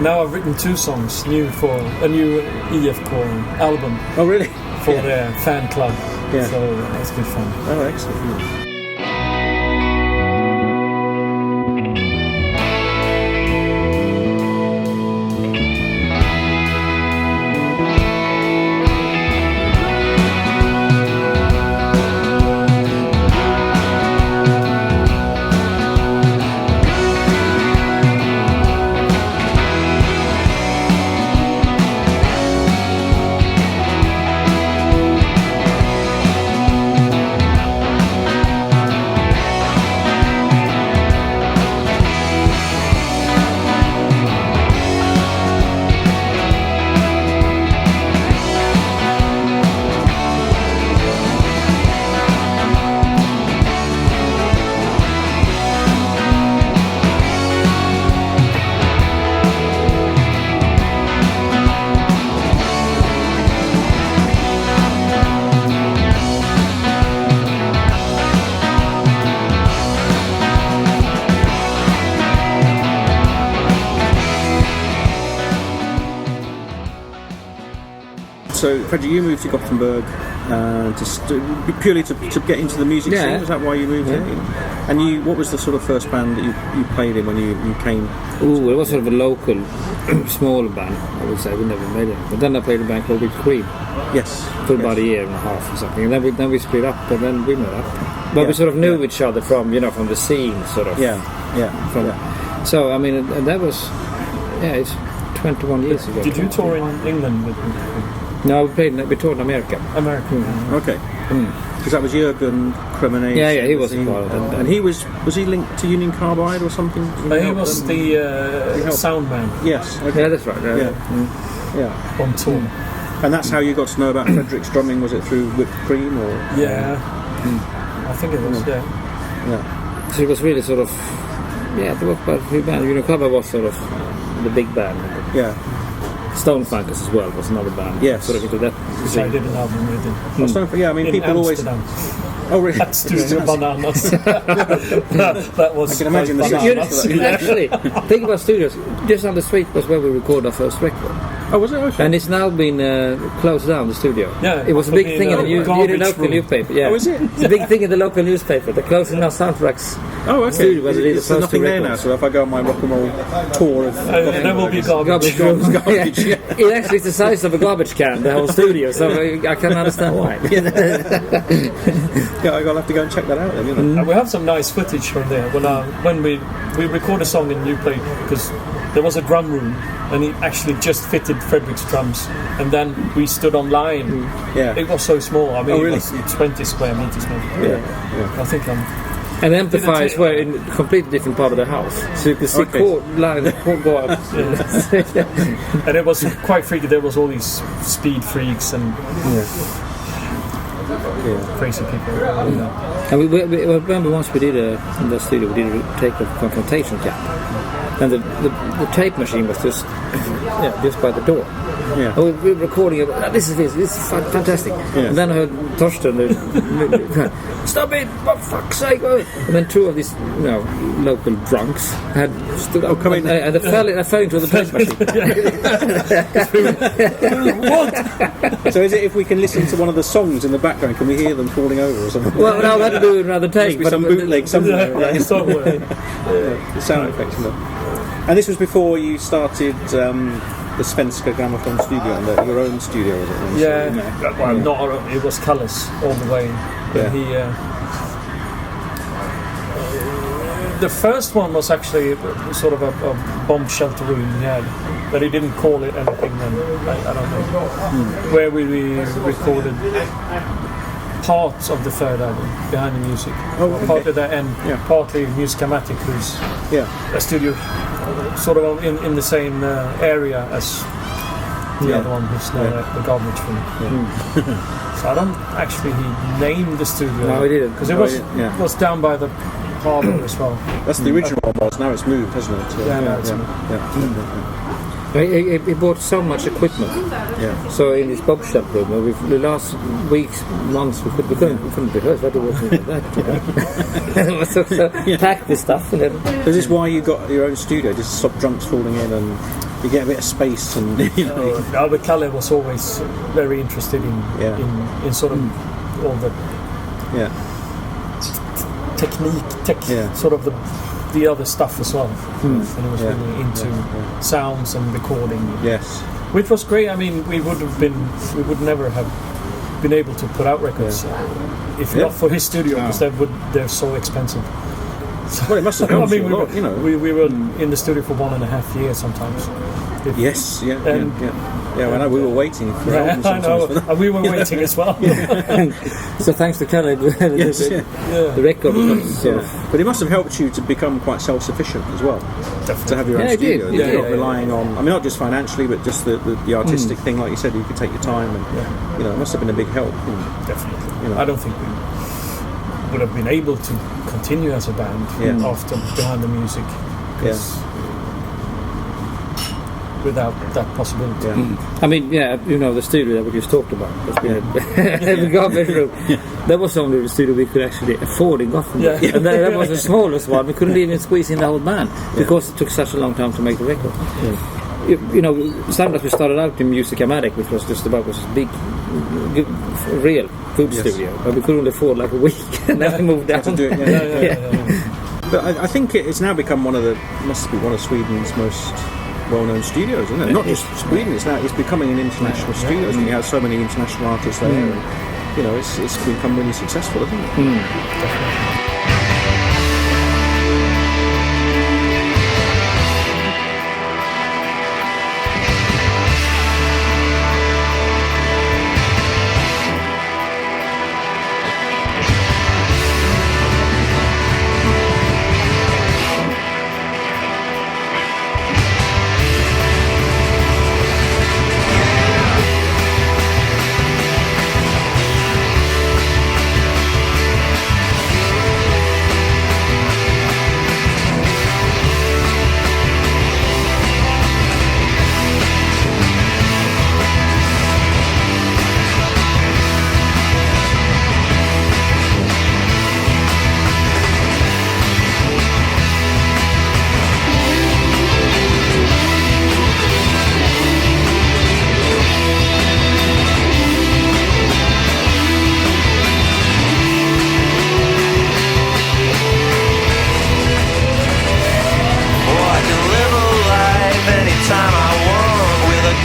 Speaker 3: Now I've written 2 songs new for a new IFK album.
Speaker 1: Oh really?
Speaker 3: For their fan club. Yeah. So that's good fun.
Speaker 1: Oh, excellent. So, Fredrik, you moved to Gothenburg purely to get into the music scene. Is that why you moved there? And what was the sort of first band that you played in when you came?
Speaker 2: It was sort of a local, small band, I would say. We never made it. But then I played a band called Big Cream.
Speaker 1: Yes.
Speaker 2: For about a year and a half or something. And then we split up, and then we met up. But we sort of knew each other from the scene, sort of. So, I mean, and that was, it's 21 years ago.
Speaker 3: Did you tour in England with me?
Speaker 2: No, we toured in America.
Speaker 1: Okay. Because that was Jürgen Kremenez.
Speaker 2: Yeah, he was part of that.
Speaker 1: And he was he linked to Union Carbide or something?
Speaker 3: He was the sound man.
Speaker 1: Yes. Okay.
Speaker 2: Yeah, that's right.
Speaker 3: On tour.
Speaker 1: And that's how you got to know about Fredrik's drumming? Was it through Whipped Cream or?
Speaker 3: Yeah. I think it was. Yeah.
Speaker 2: So it was really sort of there was about 3 bands. Union Carbide was sort of the big band. Stone Funkers as well was another band.
Speaker 1: Yes.
Speaker 2: Sort of into that.
Speaker 3: Which I did an album with him.
Speaker 1: I mean, people
Speaker 3: Amsterdam.
Speaker 1: always. Oh, really?
Speaker 3: That's Studio Bananas. that was.
Speaker 1: I can imagine the
Speaker 2: Actually, think about studios. Just on the street was where we recorded our first record.
Speaker 1: Oh, was it? Okay.
Speaker 2: And it's now been closed down, the studio.
Speaker 3: Yeah,
Speaker 2: it was a big thing in the local newspaper. Yeah.
Speaker 1: Oh, is it?
Speaker 2: It's a big thing in the local newspaper. They're closing now Soundtrack's
Speaker 1: studio.
Speaker 2: There's
Speaker 1: nothing there now, so if I go on my rock and roll tour of...
Speaker 3: there will be garbage.
Speaker 1: Garbage, yeah.
Speaker 2: It actually is the size of a garbage can, the whole studio, so I can understand why.
Speaker 1: I'll have to go and check that out then, you know.
Speaker 3: We have some nice footage from there. When we record a song in New Play, because there was a drum room, and he actually just fitted Fredrik's drums, and then we stood online.
Speaker 1: Yeah.
Speaker 3: It was so small. I mean,
Speaker 1: really?
Speaker 3: It was 20 square meters maybe.
Speaker 1: Yeah.
Speaker 3: I think
Speaker 2: and the amplifiers were in a completely different part of the house, so you could see chord go up.
Speaker 3: And it was quite freaky. There was all these speed freaks and crazy people.
Speaker 2: And we remember once we did in the studio, we did a take of confrontation camp, and the tape machine was just by the door.
Speaker 1: Yeah.
Speaker 2: And we were recording this is fantastic.
Speaker 1: Yeah.
Speaker 2: And then I heard Torsten stop it, for fuck's sake! And then two of these local drunks had stood up and they fell into the tape machine.
Speaker 1: What? So is it if we can listen to one of the songs in the background, can we hear them falling over or something?
Speaker 2: Well, no, we had to do another take.
Speaker 1: But some bootleg somewhere.
Speaker 3: Somewhere.
Speaker 1: The sound effects. And this was before you started the Svenska Gramophone studio, and your own studio, was it?
Speaker 3: It was Kalles all the way. But the first one was actually sort of a bomb shelter room he had, but he didn't call it anything then. I don't know. Where we recorded parts of the third album, Behind the Music. Part of that, and partly Musicamatic, who's a studio sort of in the same area as the other one, who's now the garbage room. So I don't actually named the studio.
Speaker 2: No, we didn't.
Speaker 3: Because it was down by the harbour as well.
Speaker 1: That's the original one was. Now it's moved, hasn't it?
Speaker 3: Now it's moved.
Speaker 2: He bought so much equipment.
Speaker 1: Yeah.
Speaker 2: So in his bob shop room, the last weeks, months, we couldn't rehearse. What working like that? So packed this stuff. And then,
Speaker 1: is this why you got your own studio? Just to stop drunks falling in and you get a bit of space and
Speaker 3: But Kalle was always very interested in sort of all the technique, sort of the other stuff as well. And he was really into sounds and recording.
Speaker 1: Yes.
Speaker 3: Which was great. I mean, we would never have been able to put out records if not for his studio, because they're so expensive.
Speaker 1: Well, it must have helped you a lot,
Speaker 3: We were in the studio for 1.5 years sometimes.
Speaker 1: Yes, I know we were waiting for albums.
Speaker 3: I know, and we were waiting as well.
Speaker 2: So thanks to Kalle, the record becomes
Speaker 1: But it must have helped you to become quite self-sufficient as well.
Speaker 3: Definitely.
Speaker 1: To have your own studio.
Speaker 2: You're
Speaker 1: not relying on, I mean, not just financially, but just the artistic thing, like you said, you could take your time, and it must have been a big help.
Speaker 3: Definitely. I don't think we would have been able to continue as a band after Behind the Music. Without that possibility.
Speaker 2: I mean, the studio that we just talked about, that's been the garbage room. That was only the studio we could actually afford in Gothenburg. And that was the smallest one. We couldn't even squeeze in the whole band because it took such a long time to make the record. Sometimes we started out in Musicamatic, which was just about this big, real good studio, but we could only afford like a week, and then we moved down.
Speaker 1: To do it. But I think it's now become must be one of Sweden's most well-known studios, isn't it? Not just Sweden. It's becoming an international studio. You have so many international artists there, and it's become really successful, isn't it?
Speaker 3: Definitely.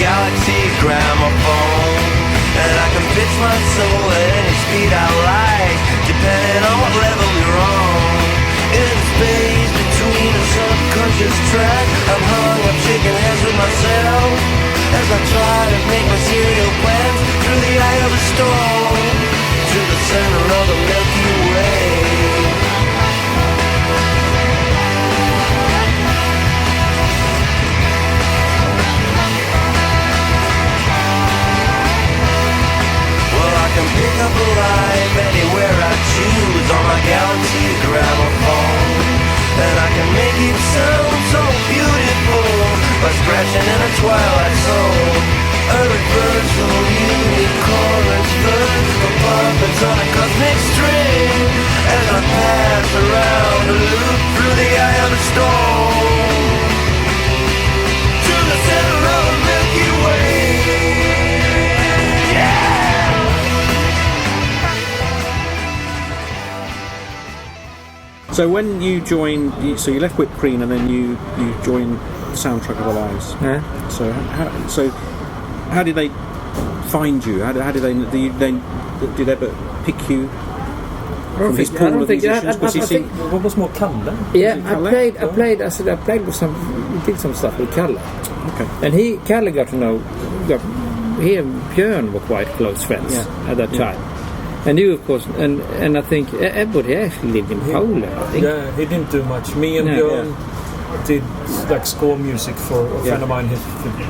Speaker 4: galaxy gramophone. And I can pitch my soul at any speed I like, depending on what level you're on. In space between a subconscious track, I'm hung up shaking hands with myself as I try to make my serial plans through the eye of a storm to the center of the Milky Way. I can pick up a life anywhere I choose on my galaxy gramophone. And I can make it sound so beautiful by scratching in a twilight zone. A reversal unicorn's verse for puppets on a cosmic string as I pass around a loop through the eye of the storm to the center of the Milky Way.
Speaker 1: So when you joined, so you left Whipped Cream and then you joined the Soundtrack of Our Lives.
Speaker 2: Yeah.
Speaker 1: So how did they find you? How did they did they ever pick you from his pool of musicians?
Speaker 3: What was more Kalle?
Speaker 2: Yeah, I played. I said I played with some. We did some stuff with Kalle.
Speaker 1: Okay.
Speaker 2: And Kalle got to know. He and Björn were quite close friends at that time. And you, of course, and I think everybody actually lived in Poland. I think.
Speaker 3: Yeah, he didn't do much. Me and Björn did like score music for a friend of mine who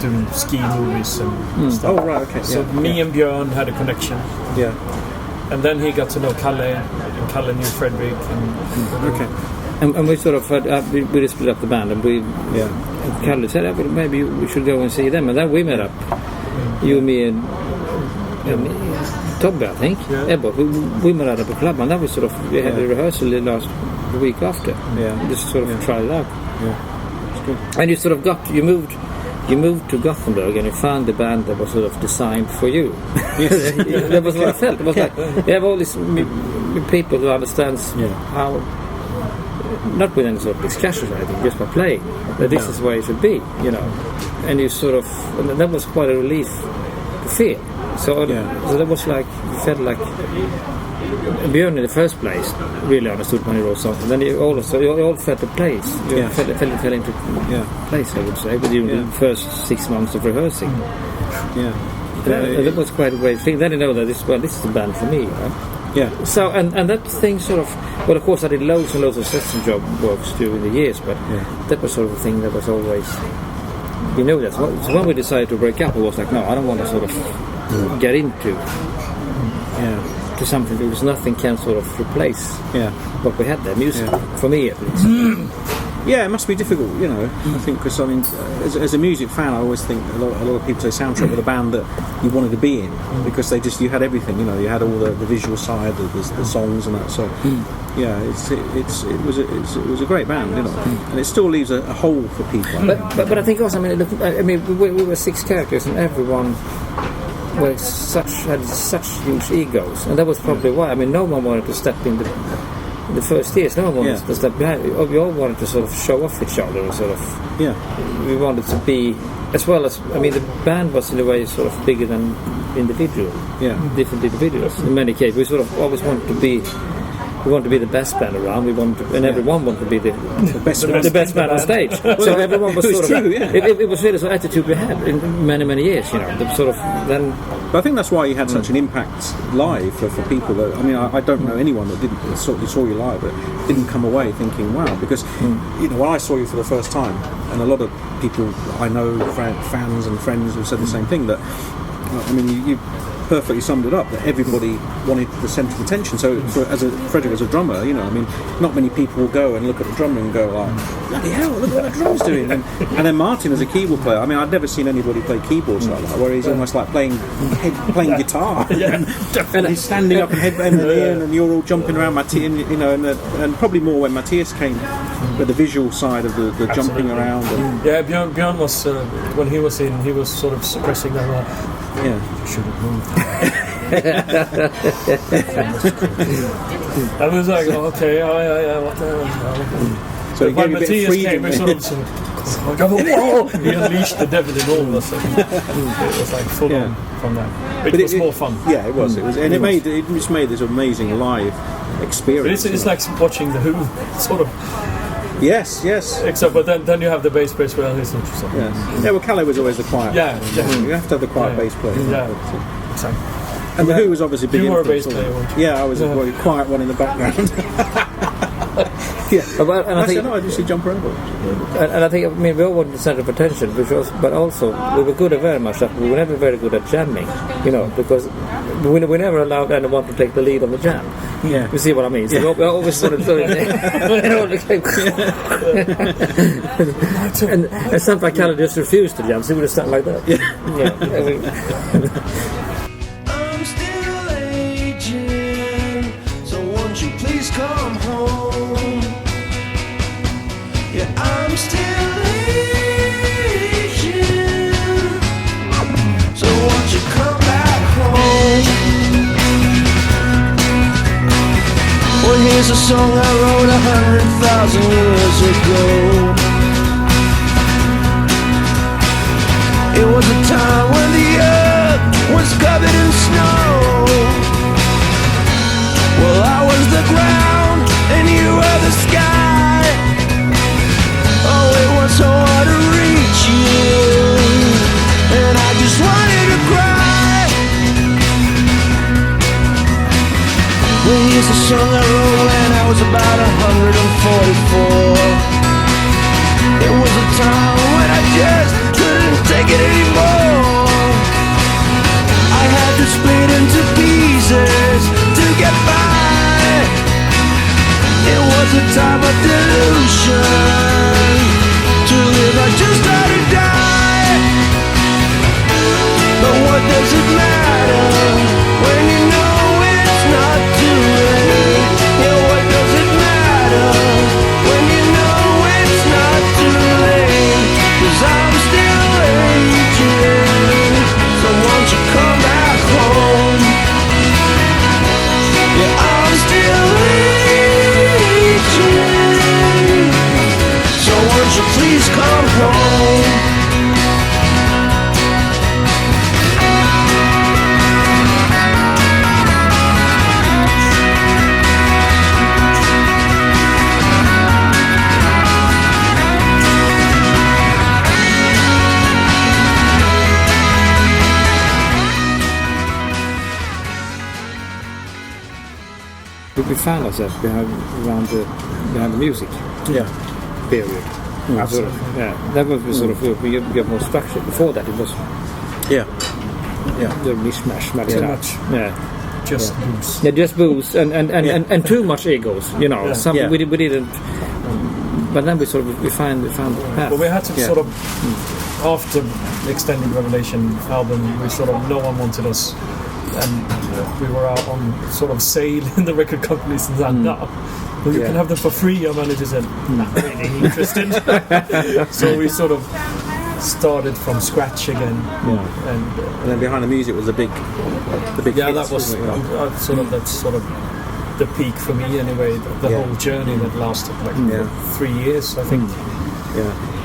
Speaker 3: doing ski movies and stuff.
Speaker 1: Oh right, okay.
Speaker 3: So me and Björn had a connection.
Speaker 1: Yeah.
Speaker 3: And then he got to know Kalle, and Kalle knew Fredrik.
Speaker 1: Okay.
Speaker 2: And we sort of had, we split up the band, and and Kalle said, well, maybe we should go and see them. And then we met up, you and me and Tobbe, I think.
Speaker 1: Yeah.
Speaker 2: Ebba, we met out at the club, and that was sort of, we had a rehearsal the week after.
Speaker 1: Yeah.
Speaker 2: Just sort of tried it out.
Speaker 1: Yeah. It's good.
Speaker 2: And you sort of you moved to Gothenburg and you found the band that was sort of designed for you.
Speaker 1: Yes.
Speaker 2: That was what I felt. It was like you have all these people who understands how, not with any sort of discussion or anything, just by playing, that this is where it should be, you know. And you sort of, and that was quite a relief to feel. So that was like, you felt like Björn in the first place really understood when he wrote songs, and then you all felt the place. You fell into place, I would say, within the first 6 months of rehearsing.
Speaker 1: Yeah.
Speaker 2: That was quite a great thing. Then you know that this is the band for me. Right?
Speaker 1: Yeah.
Speaker 2: So and that thing sort of, well, of course I did loads and loads of session job works during the years, but that was sort of the thing that was always, you know, that. So when we decided to break up, it was like, no, I don't want to sort of get into to something, because nothing can sort of replace what we had there, music, for me at least.
Speaker 1: Yeah, it must be difficult, you know. I think, because I mean, as a music fan, I always think a lot of people say Soundtrack with a band that you wanted to be in, because you had everything, you know. You had all the visual side, the songs and that. So yeah, it was a great band, you know, and it still leaves a hole for people.
Speaker 2: But I think also, I mean, we were 6 characters, and everyone had such huge egos, and that was probably why. I mean, no one wanted to step in the first years. No one wanted to step behind. We all wanted to sort of show off each other, and sort of we wanted to be, as well as, I mean, the band was in a way sort of bigger than different individuals. In many cases, we sort of always wanted to be. We want to be the best band around. We want to, and everyone wanted to be the best band on stage. So everyone was sort of. It was really sort of attitude we had in many years. You know, the sort of then.
Speaker 1: But I think that's why you had such an impact live for people. That, I mean, I don't know anyone that didn't saw you live but didn't come away thinking, wow, because you know, when I saw you for the first time, and a lot of people I know, fans and friends, have said the same thing. That, I mean, you perfectly summed it up, that everybody wanted the centre of attention. So as Fredrik as a drummer, you know, I mean, not many people will go and look at the drummer and go like, bloody hell, look what the drummer's doing. And then Martin as a keyboard player, I mean, I'd never seen anybody play keyboards like that, where he's almost like playing guitar. And he's standing up and headbanging and you're all jumping around Matthias, you know, and probably more when Matthias came, but the visual side of the jumping around.
Speaker 3: Björn was, when he was in, he was sort of suppressing that.
Speaker 1: You
Speaker 3: should have moved. I was like, okay, what the hell?
Speaker 1: So
Speaker 3: when Matthias came, we sort of He unleashed the devil in all of us. It was like full on from that. But it was more fun.
Speaker 1: Yeah, it was. It was, and it just made this amazing live experience.
Speaker 3: But it's like watching the Who, sort of.
Speaker 1: Yes.
Speaker 3: Except, but then you have the bass player. Well, he's interesting.
Speaker 1: Yeah. Well, Kalle was always the quiet.
Speaker 3: Yeah.
Speaker 1: You have to have the quiet bass player.
Speaker 3: Yeah. Exactly.
Speaker 1: And the Who was obviously big.
Speaker 3: You were a bass player, weren't you?
Speaker 1: Yeah, I was a quiet one in the background. I usually jump around.
Speaker 2: And I think, we all wanted the center of attention, but also we were good at very much that we were never very good at jamming, because we never allowed anyone to take the lead on the jam.
Speaker 1: Yeah.
Speaker 2: You see what I mean? So we always sort of and sometimes Kalle just refused to jam, so he would have started like that.
Speaker 4: I'm still aging, so won't you please come home? Yeah, I'm still aging, so won't you come back home? Well, here's a song I wrote 100,000 years ago. It was a time when the earth was covered in snow. Well, I was the ground and you were the sky. Oh, it was so hard to reach you, and I just wanted to cry. Well, here's a song I wrote when I was about 144. It was a time when I just couldn't take it anymore. I had to split into pieces to get by. It was a time of delusion. To live, I just had to die. But what does it matter when you know it's not too late? Yeah, what does it matter when you know it's not too late? 'Cause I'm still aging, so won't you come back home? Yeah, I'm still aging, so won't you please come home?
Speaker 2: We found ourselves around the music period.
Speaker 1: Absolutely.
Speaker 2: That was we got more structure. Before that, it was the mishmash,
Speaker 3: Too much. Just booze.
Speaker 2: Yeah, just booze and too much egos. We didn't. But then we found the path.
Speaker 3: But we had to sort of, after the Extended Revelation album, no one wanted us. And we were out on sort of sale in the record companies and said, no, well, you can have them for free. Our manager said, not really interested. So we sort of started from scratch again. And
Speaker 1: then Behind the Music was the big
Speaker 3: that was that's sort of the peak for me anyway. The whole journey that lasted 3 years, I think.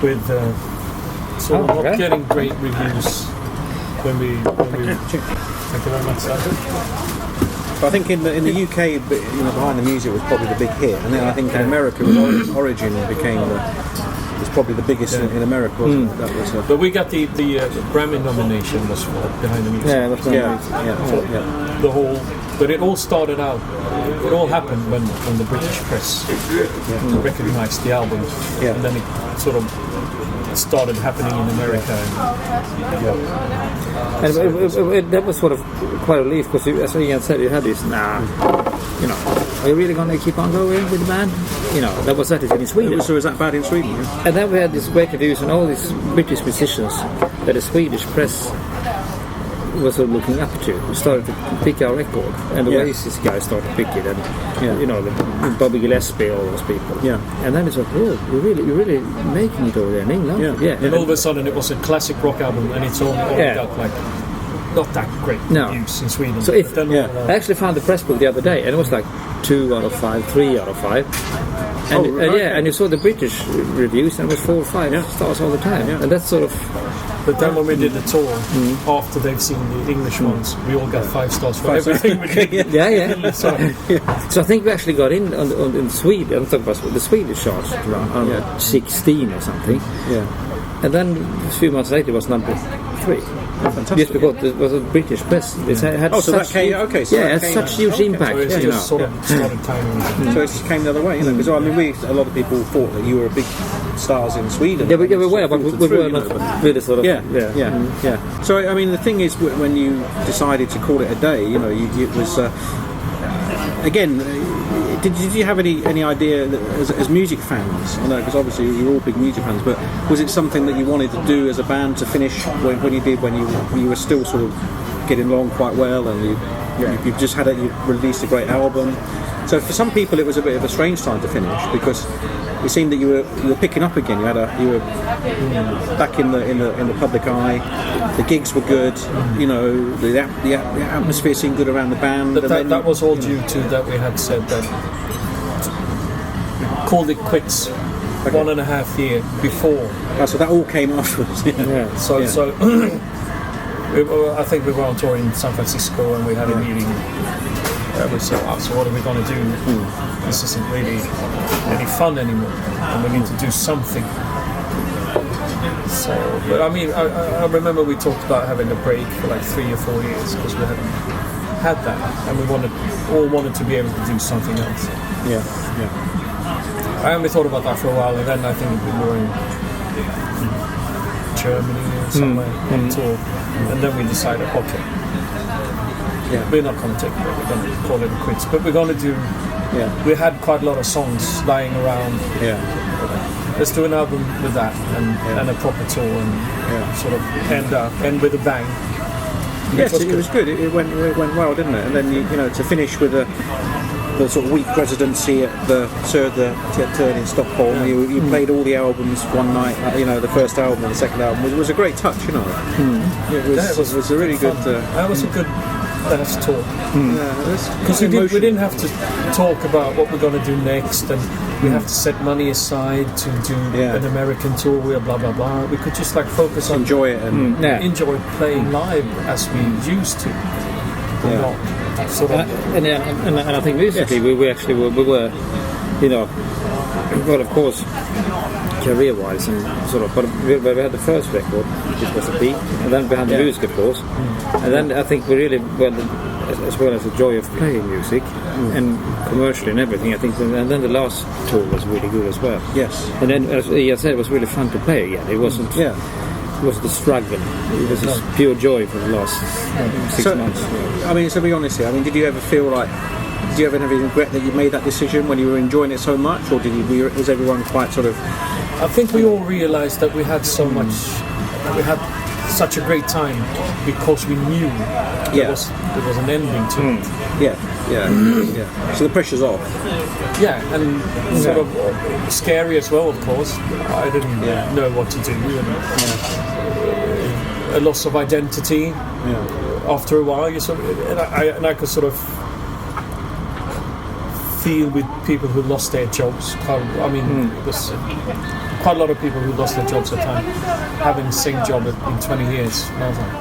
Speaker 3: With not getting great reviews when we Thank you very much, sir.
Speaker 1: I think in the UK, Behind the Music was probably the big hit, and then I think in America, Origin was probably the biggest in America, wasn't it? That was
Speaker 3: but we got the Grammy nomination was for Behind the Music.
Speaker 2: Yeah, that's right.
Speaker 3: The whole, but it all started out. It all happened when the British press recognized the album, and then it sort of started happening in America.
Speaker 2: And that was sort of quite a relief because, as Ian said, you had this. Are you really going to keep on going with the band? That was in Sweden.
Speaker 1: So was that bad in Sweden? Yeah?
Speaker 2: And then we had this great reviews and all these British musicians that the Swedish press was looking up to. We started to pick our record, and the Oasis guys started to pick it, and the Bobby Gillespie, all those people.
Speaker 1: Yeah.
Speaker 2: And then it's like, you're really making it over there in England.
Speaker 3: And all of a sudden, it was a classic rock album, and it's all got not that great reviews in Sweden.
Speaker 2: So I actually found the press book the other day, and it was like 2 out of 5, 3 out of 5. and you saw the British reviews, and it was 4 or 5 stars all the time, and that's sort of.
Speaker 3: But then when we did the tour, after they've seen the English ones, we all got 5 stars for everything we did.
Speaker 2: So I think we actually got in in Sweden. I'm talking about the Swedish charts around 16 or something.
Speaker 1: Yeah.
Speaker 2: And then a few months later, it was number 3.
Speaker 1: Fantastic.
Speaker 2: Just because it was a British press. It had such huge impact.
Speaker 3: So it just sort of started timing.
Speaker 1: So it just came the other way, because I mean, a lot of people thought that you were a big stars in Sweden.
Speaker 2: Yeah, we were, but we were not really sort of.
Speaker 1: Yeah. So I mean, the thing is, when you decided to call it a day, it was again. Did you have any idea that, as music fans? I know, because obviously you're all big music fans, but was it something that you wanted to do as a band to finish when you were still sort of getting along quite well, and you just you released a great album? So for some people it was a bit of a strange time to finish, because it seemed that you were picking up again. You were back in the public eye. The gigs were good. The atmosphere seemed good around the band.
Speaker 3: But that was all due to that we had said that we called it quits 1.5 years before.
Speaker 1: So that all came afterwards.
Speaker 3: So I think we were on tour in San Francisco, and we had a meeting. We said, so what are we going to do? This isn't really any fun anymore, and we need to do something. So, but I mean, I remember we talked about having a break for like 3 or 4 years, because we hadn't had that, and we all wanted to be able to do something else. I only thought about that for a while, and then I think we were in Germany or somewhere on tour, and then we decided, okay. We're not going to take it, we're going to call it a quits. But we're going to do... We had quite a lot of songs lying around. Let's do an album with that, and a proper tour, and sort of end with a bang.
Speaker 1: Yes, it was good. It went well, didn't it? And then, to finish with the sort of week residency at the Söder Theater in Stockholm, you played all the albums one night, the first album and the second album. It was a great touch, It was a really good...
Speaker 3: that was a good... Let's talk. Because we didn't have to talk about what we're going to do next, and we have to set money aside to do an American tour, blah blah blah. We could just focus on
Speaker 1: enjoy it and
Speaker 3: enjoy playing live as we used to.
Speaker 2: And I think musically we were, well, of course, career-wise and sort of, but we had the first record, which was the peak, and then we had the music, of course, and then I think we really, as well as the joy of playing music and commercially and everything, I think, and then the last tour was really good as well.
Speaker 1: Yes.
Speaker 2: And then, as I said, it was really fun to play again. It wasn't. It wasn't a struggle. It was just pure joy for the last 6 months.
Speaker 1: I mean, to be honest here, did you ever feel like? Did you ever have any regret that you made that decision when you were enjoying it so much, or was everyone quite sort of?
Speaker 3: I think we all realised that we had so much, we had such a great time because we knew there was an ending to it.
Speaker 1: So the pressure's off.
Speaker 3: And sort of scary as well, of course. I didn't know what to do. A loss of identity. After a while, you sort of, and I could sort of feel with people who lost their jobs. It was quite a lot of people who lost their jobs at the time, having the same job in 20 years. And I was like,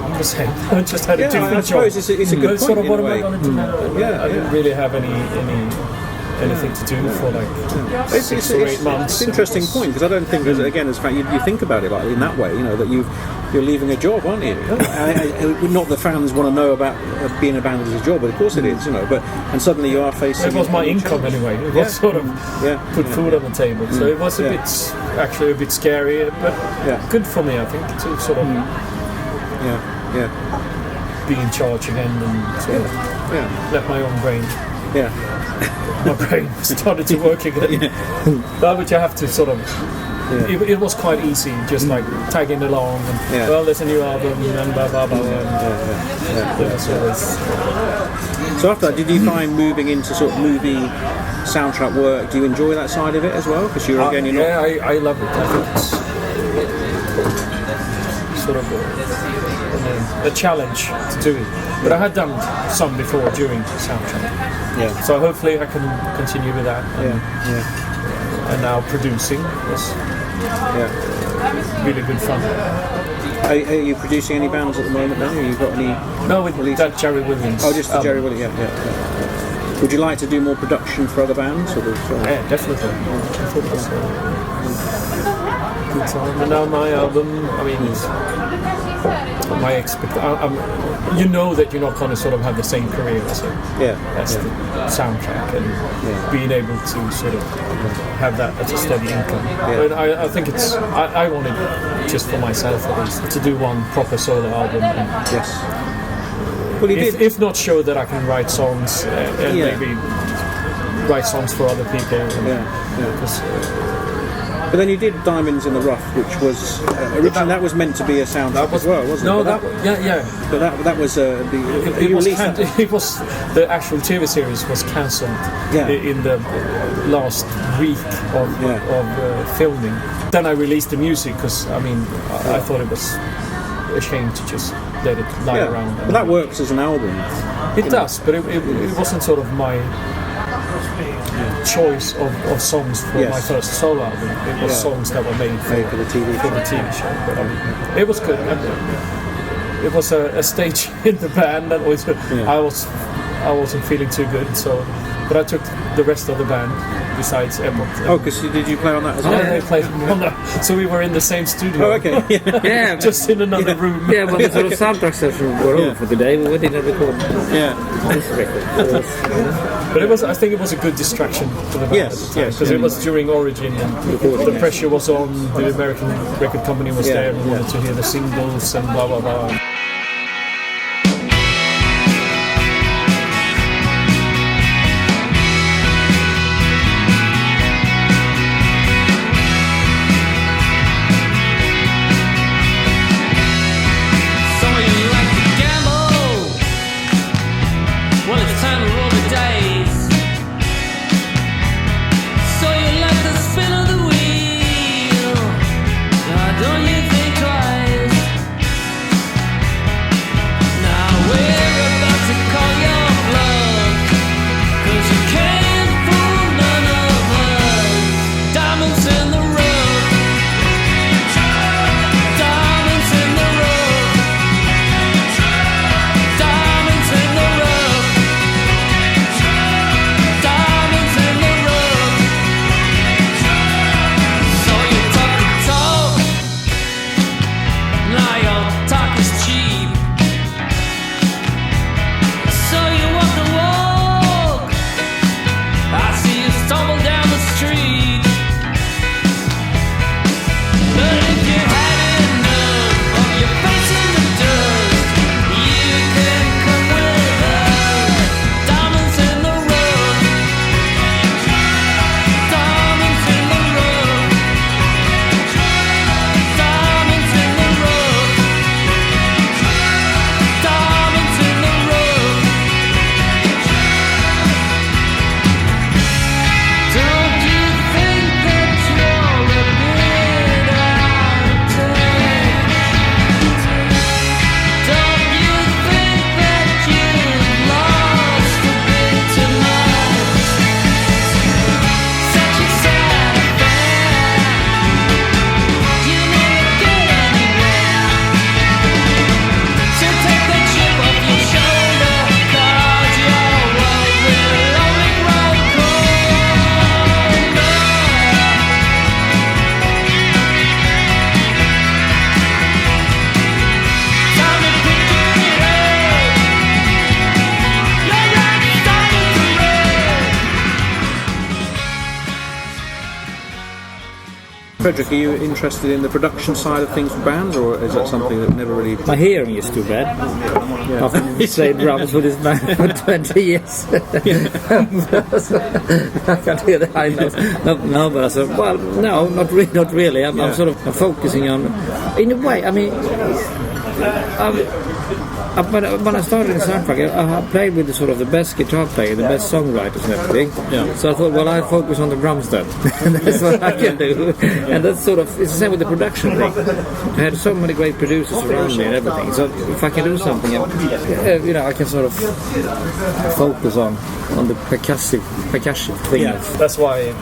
Speaker 3: I'm the same. I just had a different job.
Speaker 1: I suppose it's a good point.
Speaker 3: Sort of, what am I going to do now? I didn't really have anything to do for 6 or 8 months.
Speaker 1: It's an interesting point, because I don't think, again, as you think about it in that way, that you're leaving a job, aren't you? Not that fans want to know about being abandoned as a job, but of course it is, and suddenly you are facing...
Speaker 3: It was my income anyway. It was sort of put food on the table, so it was actually a bit scary, but good for me, I think, to sort of be in charge again and sort of let my own brain... My brain started to work again. Which I have to sort of... It was quite easy, just tagging along and well, there's a new album and blah blah blah.
Speaker 1: So after that, did you find moving into sort of movie soundtrack work? Do you enjoy that side of it as well? Because you're again, you're not.
Speaker 3: I love it. I think it's sort of a challenge to do it. But I had done some before during the soundtrack.
Speaker 1: Yeah.
Speaker 3: So hopefully I can continue with that. And now producing was really good fun.
Speaker 1: Are you producing any bands at the moment then? Have you got any?
Speaker 3: No, with that Jerry Williams.
Speaker 1: Oh, just the Jerry Williams, yeah. Would you like to do more production for other bands?
Speaker 3: Yeah, definitely. I thought it was good time. And now my album, I mean, it's my you know that you're not going to sort of have the same career as the soundtrack, and being able to sort of have that as a steady income. But I think I wanted, just for myself at least, to do one proper solo album. And
Speaker 1: well,
Speaker 3: if not show that I can write songs and maybe write songs for other people.
Speaker 1: But then you did Diamonds in the Rough, which was originally that was meant to be a soundtrack as well, wasn't it?
Speaker 3: No,
Speaker 1: But that was the
Speaker 3: it was the actual TV series was cancelled in the last week of filming. Then I released the music because I thought it was a shame to just let it lie around.
Speaker 1: But that works as an album.
Speaker 3: It does, but it wasn't sort of my choice of songs for my first solo album. It was songs that were made for the TV show. But it was good. It was a stage in the band that was I wasn't feeling too good, but I took the rest of the band besides Emma.
Speaker 1: Oh, because did you play on that as well?
Speaker 3: Yeah, they played on that. So we were in the same studio.
Speaker 1: Oh, okay.
Speaker 3: Just in another room.
Speaker 2: Yeah, well, the sort of soundtrack session were over for the day. We didn't record this record.
Speaker 3: But I think it was a good distraction for the band because it was during Origin and the pressure was on. The American record company was there and wanted to hear the singles and blah blah blah.
Speaker 1: Fredrik, are you interested in the production side of things for bands, or is that something that never really...
Speaker 2: My hearing is too bad. I've played drums with this band for 20 years. I can't hear the high notes. No, but I said, not really. I'm sort of focusing on... In a way, I mean... when I started in soundtrack, I played with the best guitar player, the best songwriters and everything.
Speaker 1: Yeah.
Speaker 2: So I thought, well, I focus on the drums then. That's what I can do. And that's it's the same with the production thing. I had so many great producers around me and everything. So if I can do something, I can sort of focus on the percussive thing.
Speaker 3: Yeah, that's why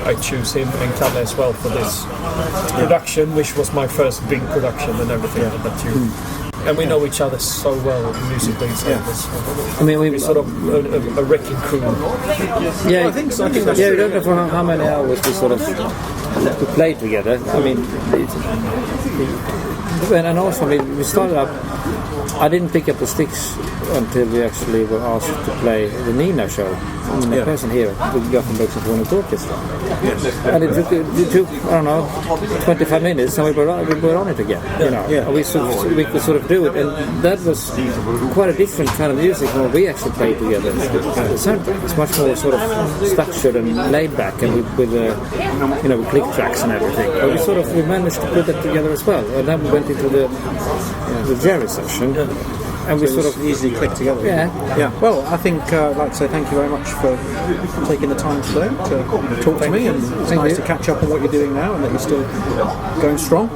Speaker 3: I choose him and Kalle as well for this production, which was my first big production and everything that you. And we know each other so well musically. So
Speaker 2: I mean,
Speaker 3: we're sort of a wrecking crew.
Speaker 2: Yeah,
Speaker 1: I think so. I think
Speaker 2: we don't know for how many hours we sort of to play together. I mean, and also, we started up. I didn't pick up the sticks until we actually were asked to play the Nina show. The person here with Gothenburg Symphonic Orchestra.
Speaker 1: Yes.
Speaker 2: And it took, I don't know, 25 minutes, and we were on it again. And we could sort of do it, and that was quite a different kind of music when we actually played together. The soundtrack is much more sort of structured and laid back, and with click tracks and everything. But we managed to put that together as well, and then we went into the Jerry session. And we sort of
Speaker 1: easily click together.
Speaker 2: Yeah.
Speaker 1: Well, I think I'd like to say thank you very much for taking the time today to talk to me, and it's nice to catch up on what you're doing now and that you're still going strong.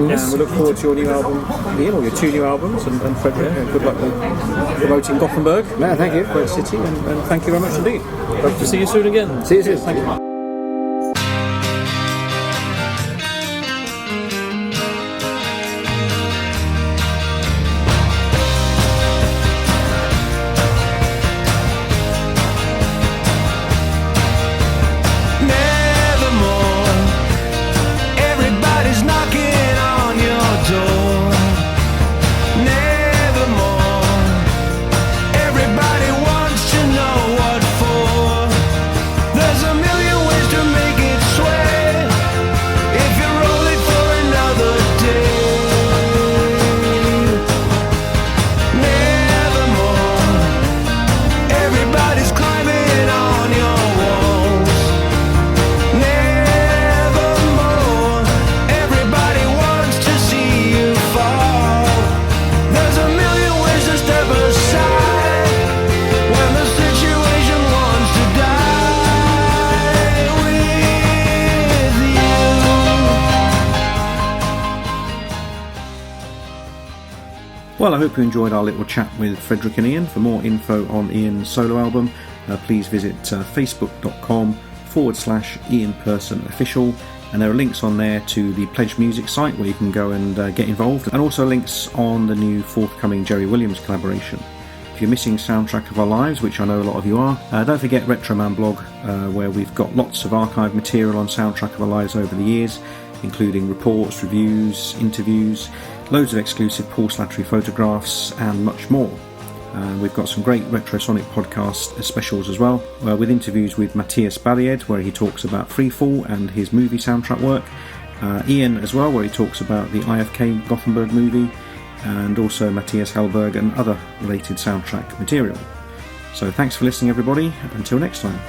Speaker 3: Yes.
Speaker 1: And we look forward to your new album, Ian, or your 2 new albums, and Fredrik, good luck with promoting Gothenburg.
Speaker 2: No, thank you.
Speaker 1: Great city, and thank you very much indeed.
Speaker 3: Hope to see you soon again.
Speaker 2: See you soon.
Speaker 1: Thank you. Well, I hope you enjoyed our little chat with Fredrik and Ian. For more info on Ian's solo album, please visit facebook.com/Ian Person Official, and there are links on there to the Pledge Music site where you can go and get involved, and also links on the new forthcoming Jerry Williams collaboration. If you're missing Soundtrack of Our Lives, which I know a lot of you are, don't forget Retroman blog, where we've got lots of archive material on Soundtrack of Our Lives over the years, including reports, reviews, interviews, loads of exclusive Paul Slattery photographs, and much more. We've got some great Retrosonic podcast specials as well, with interviews with Matthias Ballied, where he talks about Freefall and his movie soundtrack work, Ian as well, where he talks about the IFK Gothenburg movie, and also Matthias Hellberg and other related soundtrack material. So thanks for listening, everybody. Until next time.